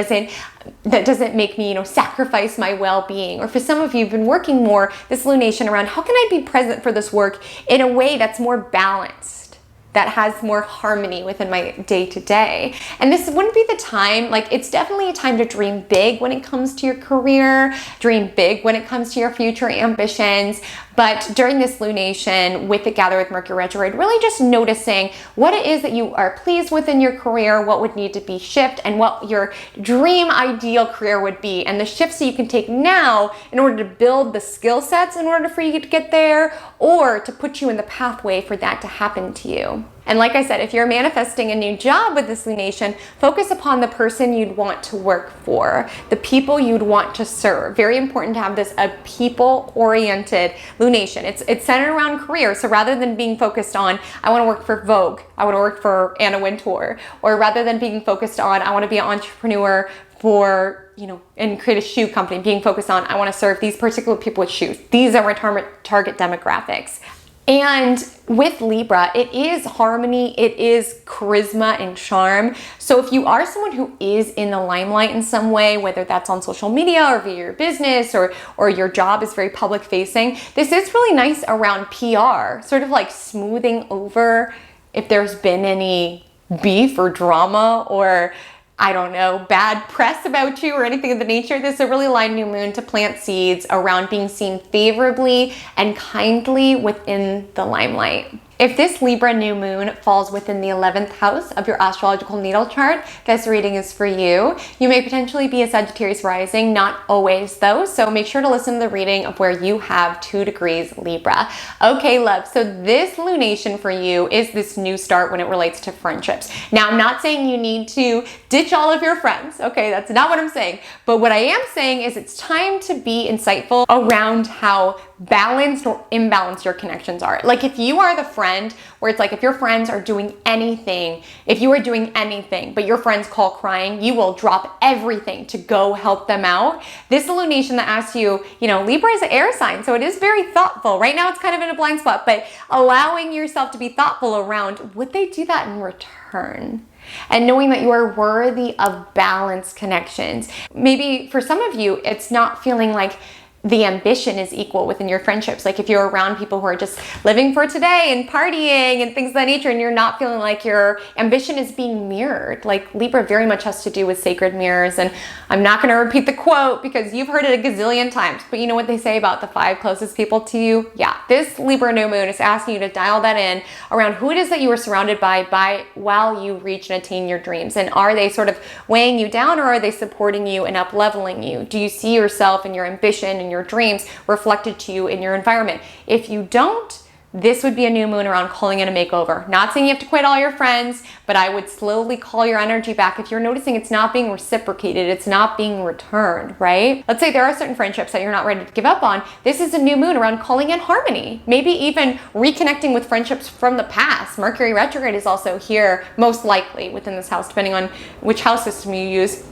doesn't make me, sacrifice my well-being. Or for some of you, you've been working more this lunation around how can I be present for this work in a way that's more balanced, that has more harmony within my day-to-day. And this wouldn't be the time, it's definitely a time to dream big when it comes to your career, dream big when it comes to your future ambitions, But during this lunation with the Gather with Mercury retrograde, really just noticing what it is that you are pleased with in your career, what would need to be shifted, and what your dream ideal career would be, and the shifts that you can take now in order to build the skill sets in order for you to get there, or to put you in the pathway for that to happen to you. And like I said, if you're manifesting a new job with this lunation, focus upon the person you'd want to work for, the people you'd want to serve. Very important to have this a people-oriented lunation. It's centered around career. So rather than being focused on, I want to work for Vogue, I want to work for Anna Wintour, or rather than being focused on, I want to be an entrepreneur for, and create a shoe company, being focused on, I want to serve these particular people with shoes. These are my target demographics. And with Libra, it is harmony, it is charisma and charm. So if you are someone who is in the limelight in some way, whether that's on social media or via your business or your job is very public facing, this is really nice around PR, sort of like smoothing over if there's been any beef or drama or I don't know, bad press about you or anything of the nature. This is a really aligned new moon to plant seeds around being seen favorably and kindly within the limelight. If this Libra new moon falls within the 11th house of your astrological natal chart, this reading is for you. You may potentially be a Sagittarius rising, not always though, so make sure to listen to the reading of where you have 2 degrees Libra. Okay, love, so this lunation for you is this new start when it relates to friendships. Now, I'm not saying you need to ditch all of your friends, okay? That's not what I'm saying. But what I am saying is it's time to be insightful around how balanced or imbalanced your connections are. Like if you are the friend where it's like if your friends are doing anything, if you are doing anything, but your friends call crying, you will drop everything to go help them out. This lunation that asks you, Libra is an air sign, so it is very thoughtful. Right now it's kind of in a blind spot, but allowing yourself to be thoughtful around, would they do that in return? And knowing that you are worthy of balanced connections. Maybe for some of you, it's not feeling like the ambition is equal within your friendships. Like if you're around people who are just living for today and partying and things of that nature, and you're not feeling like your ambition is being mirrored. Like Libra very much has to do with sacred mirrors. And I'm not going to repeat the quote because you've heard it a gazillion times, but you know what they say about the 5 closest people to you? Yeah, this Libra new moon is asking you to dial that in around who it is that you are surrounded by while you reach and attain your dreams. And are they sort of weighing you down, or are they supporting you and up leveling you? Do you see yourself and your ambition and your dreams reflected to you in your environment? If you don't, this would be a new moon around calling in a makeover. Not saying you have to quit all your friends, but I would slowly call your energy back if you're noticing it's not being reciprocated, it's not being returned, right? Let's say there are certain friendships that you're not ready to give up on. This is a new moon around calling in harmony. Maybe even reconnecting with friendships from the past. Mercury retrograde is also here, most likely within this house, depending on which house system you use.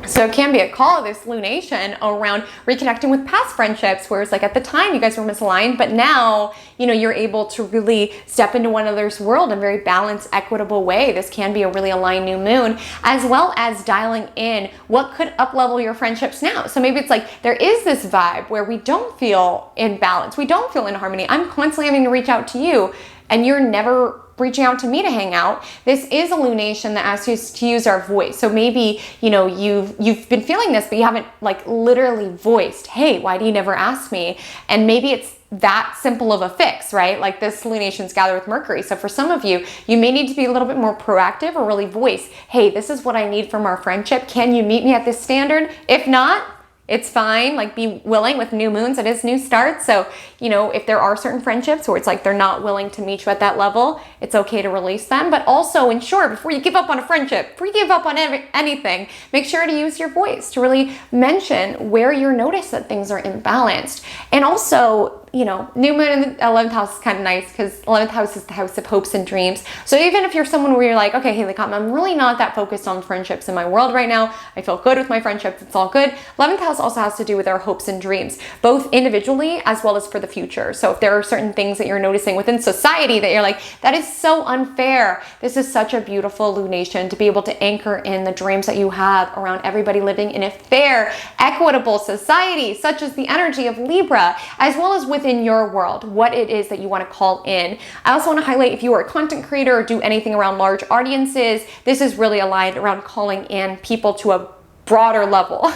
So it can be a call of this lunation around reconnecting with past friendships where it's like at the time you guys were misaligned, but now, you're able to really step into one another's world in a very balanced, equitable way. This can be a really aligned new moon, as well as dialing in what could up-level your friendships now. So maybe it's like there is this vibe where we don't feel in balance, we don't feel in harmony. I'm constantly having to reach out to you, and you're never reaching out to me to hang out. This is a lunation that asks us to use our voice. So maybe, you've been feeling this, but you haven't like literally voiced, hey, why do you never ask me? And maybe it's that simple of a fix, right? Like this lunation's Gather with Mercury. So for some of you, you may need to be a little bit more proactive or really voice, hey, this is what I need from our friendship. Can you meet me at this standard? If not, it's fine. Like be willing with new moons. It is new starts. So, if there are certain friendships where it's like they're not willing to meet you at that level, it's okay to release them. But also ensure before you give up on a friendship, before you give up on anything, make sure to use your voice to really mention where you notice that things are imbalanced. And also, new moon in the 11th house is kind of nice because 11th house is the house of hopes and dreams. So even if you're someone where you're like, okay, Haley Cotton, I'm really not that focused on friendships in my world right now. I feel good with my friendships. It's all good. 11th house also has to do with our hopes and dreams, both individually as well as for the future. So if there are certain things that you're noticing within society that you're like, that is so unfair. This is such a beautiful lunation to be able to anchor in the dreams that you have around everybody living in a fair, equitable society, such as the energy of Libra, as well as within your world, what it is that you want to call in. I also want to highlight if you are a content creator or do anything around large audiences, this is really aligned around calling in people to a broader level,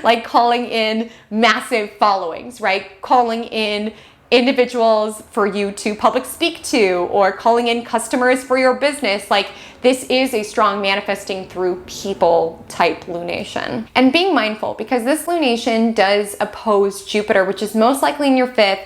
like calling in massive followings, right? Calling in individuals for you to public speak to, or calling in customers for your business. Like, this is a strong manifesting through people type lunation. And being mindful, because this lunation does oppose Jupiter, which is most likely in your fifth.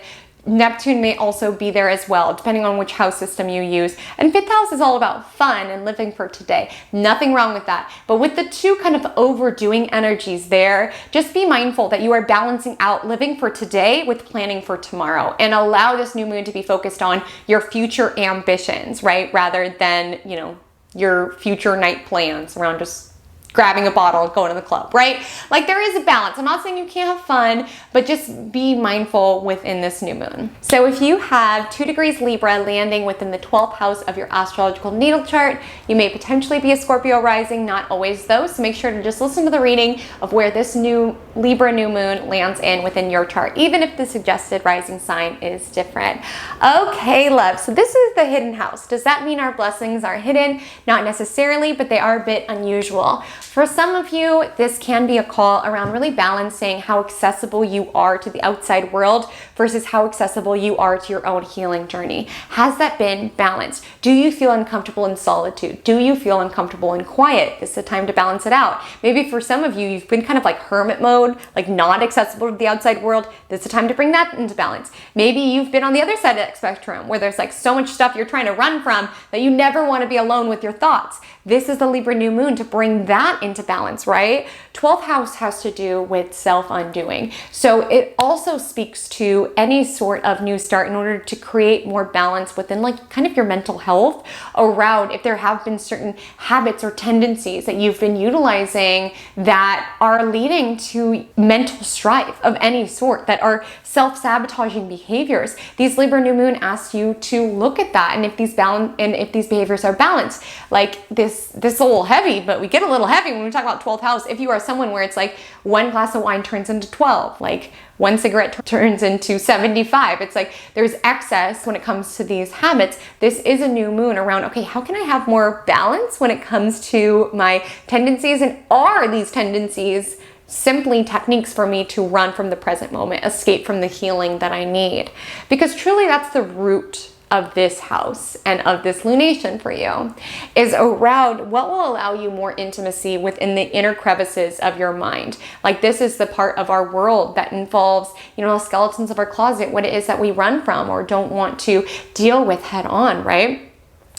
Neptune may also be there as well, depending on which house system you use. And fifth house is all about fun and living for today. Nothing wrong with that. But with the two kind of overdoing energies there, just be mindful that you are balancing out living for today with planning for tomorrow, and allow this new moon to be focused on your future ambitions, right? Rather than, you know, your future night plans around just grabbing a bottle, going to the club, right? Like, there is a balance. I'm not saying you can't have fun, but just be mindful within this new moon. So if you have 2 degrees Libra landing within the 12th house of your astrological natal chart, you may potentially be a Scorpio rising, not always though. So make sure to just listen to the reading of where this new Libra new moon lands in within your chart, even if the suggested rising sign is different. Okay, love. So this is the hidden house. Does that mean our blessings are hidden? Not necessarily, but they are a bit unusual. For some of you, this can be a call around really balancing how accessible you are to the outside world versus how accessible you are to your own healing journey. Has that been balanced? Do you feel uncomfortable in solitude? Do you feel uncomfortable in quiet? This is the time to balance it out. Maybe for some of you, you've been kind of like hermit mode, like not accessible to the outside world. This is the time to bring that into balance. Maybe you've been on the other side of that spectrum where there's like so much stuff you're trying to run from that you never want to be alone with your thoughts. This is the Libra new moon to bring that into balance, right? 12th house has to do with self-undoing. So it also speaks to any sort of new start in order to create more balance within like kind of your mental health around if there have been certain habits or tendencies that you've been utilizing that are leading to mental strife of any sort, that are self-sabotaging behaviors. These Libra new moon asks you to look at that, and if these behaviors are balanced. Like this a little heavy, but we get a little heavy when we talk about 12th house. If you are someone where it's like one glass of wine turns into 12, like one cigarette turns into 75, it's like there's excess when it comes to these habits. This is a new moon around, okay, how can I have more balance when it comes to my tendencies, and are these tendencies simply techniques for me to run from the present moment, escape from the healing that I need? Because truly that's the root of this house and of this lunation for you, is around what will allow you more intimacy within the inner crevices of your mind. Like, this is the part of our world that involves, you know, the skeletons of our closet, what it is that we run from or don't want to deal with head on, right?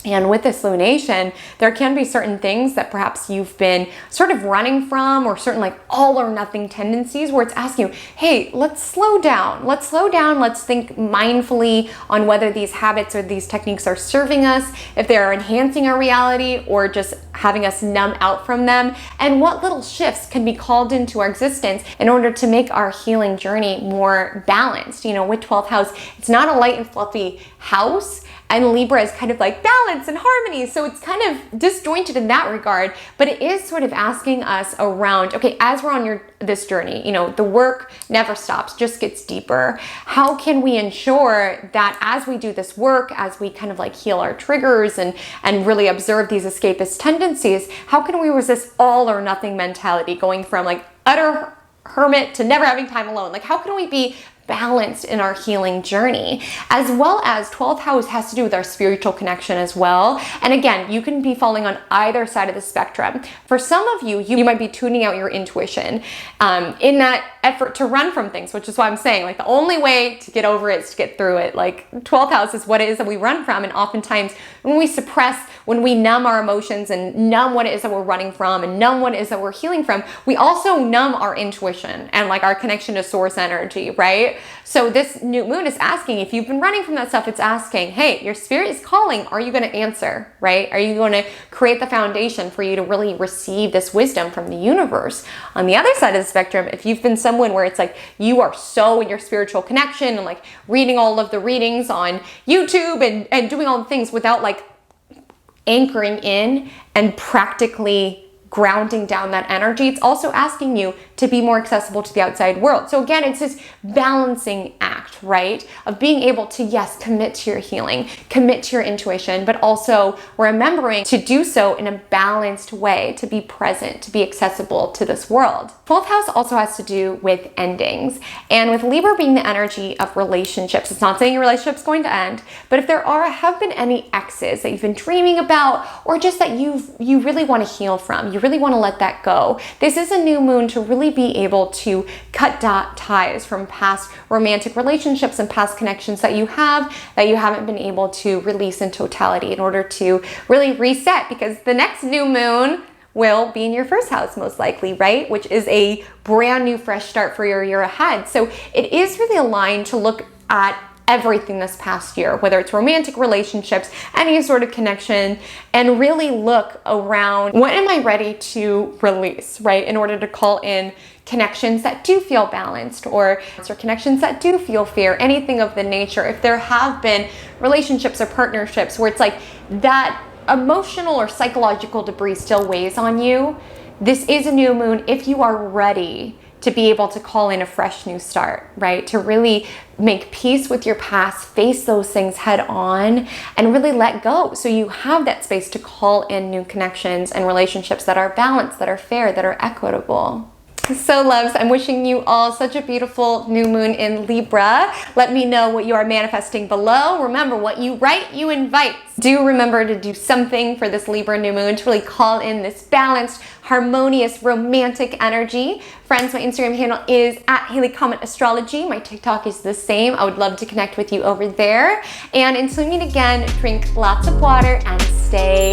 And with this lunation, there can be certain things that perhaps you've been sort of running from, or certain like all or nothing tendencies where it's asking you, hey, let's slow down. Let's slow down. Let's think mindfully on whether these habits or these techniques are serving us, if they are enhancing our reality or just having us numb out from them, and what little shifts can be called into our existence in order to make our healing journey more balanced. You know, with 12th house, it's not a light and fluffy house, and Libra is kind of like balance and harmony. So it's kind of disjointed in that regard, but it is sort of asking us around, okay, as we're on this journey, you know, the work never stops, just gets deeper. How can we ensure that as we do this work, as we kind of like heal our triggers and really observe these escapist tendencies, how can we resist all or nothing mentality, going from like utter hermit to never having time alone? Like, how can we be balanced in our healing journey? As well as 12th house has to do with our spiritual connection as well. And again, you can be falling on either side of the spectrum. For some of you, you might be tuning out your intuition in that effort to run from things, which is why I'm saying like the only way to get over it is to get through it. Like 12th house is what it is that we run from. And oftentimes when we suppress, when we numb our emotions and numb what it is that we're running from and numb what it is that we're healing from, we also numb our intuition and like our connection to source energy, right? So this new moon is asking, if you've been running from that stuff, it's asking, hey, your spirit is calling. Are you going to answer, right? Are you going to create the foundation for you to really receive this wisdom from the universe? On the other side of the spectrum, if you've been someone where it's like you are so in your spiritual connection and like reading all of the readings on YouTube and doing all the things without like anchoring in and practically grounding down that energy, it's also asking you to be more accessible to the outside world. So again, it's this balancing act, act, right? Of being able to, yes, commit to your healing, commit to your intuition, but also remembering to do so in a balanced way, to be present, to be accessible to this world. 12th house also has to do with endings. And with Libra being the energy of relationships, it's not saying your relationship's going to end, but if there have been any exes that you've been dreaming about, or just that you really want to heal from, you really want to let that go, this is a new moon to really be able to cut ties from past romantic relationships and past connections that you haven't been able to release in totality, in order to really reset, because the next new moon will be in your first house most likely, right? Which is a brand new fresh start for your year ahead. So it is really aligned to look at everything this past year, whether it's romantic relationships, any sort of connection, and really look around, what am I ready to release, right? In order to call in connections that do feel balanced, or connections that do feel fair, anything of the nature. If there have been relationships or partnerships where it's like that emotional or psychological debris still weighs on you, this is a new moon if you are ready to be able to call in a fresh new start, right? To really make peace with your past, face those things head on, and really let go. So you have that space to call in new connections and relationships that are balanced, that are fair, that are equitable. So loves, I'm wishing you all such a beautiful new moon in Libra. Let me know what you are manifesting below. Remember, what you write, you invite. Do remember to do something for this Libra new moon to really call in this balanced, harmonious, romantic energy. Friends, my Instagram handle is @HaleyCommentAstrology. My TikTok is the same. I would love to connect with you over there. And until we meet again, drink lots of water and stay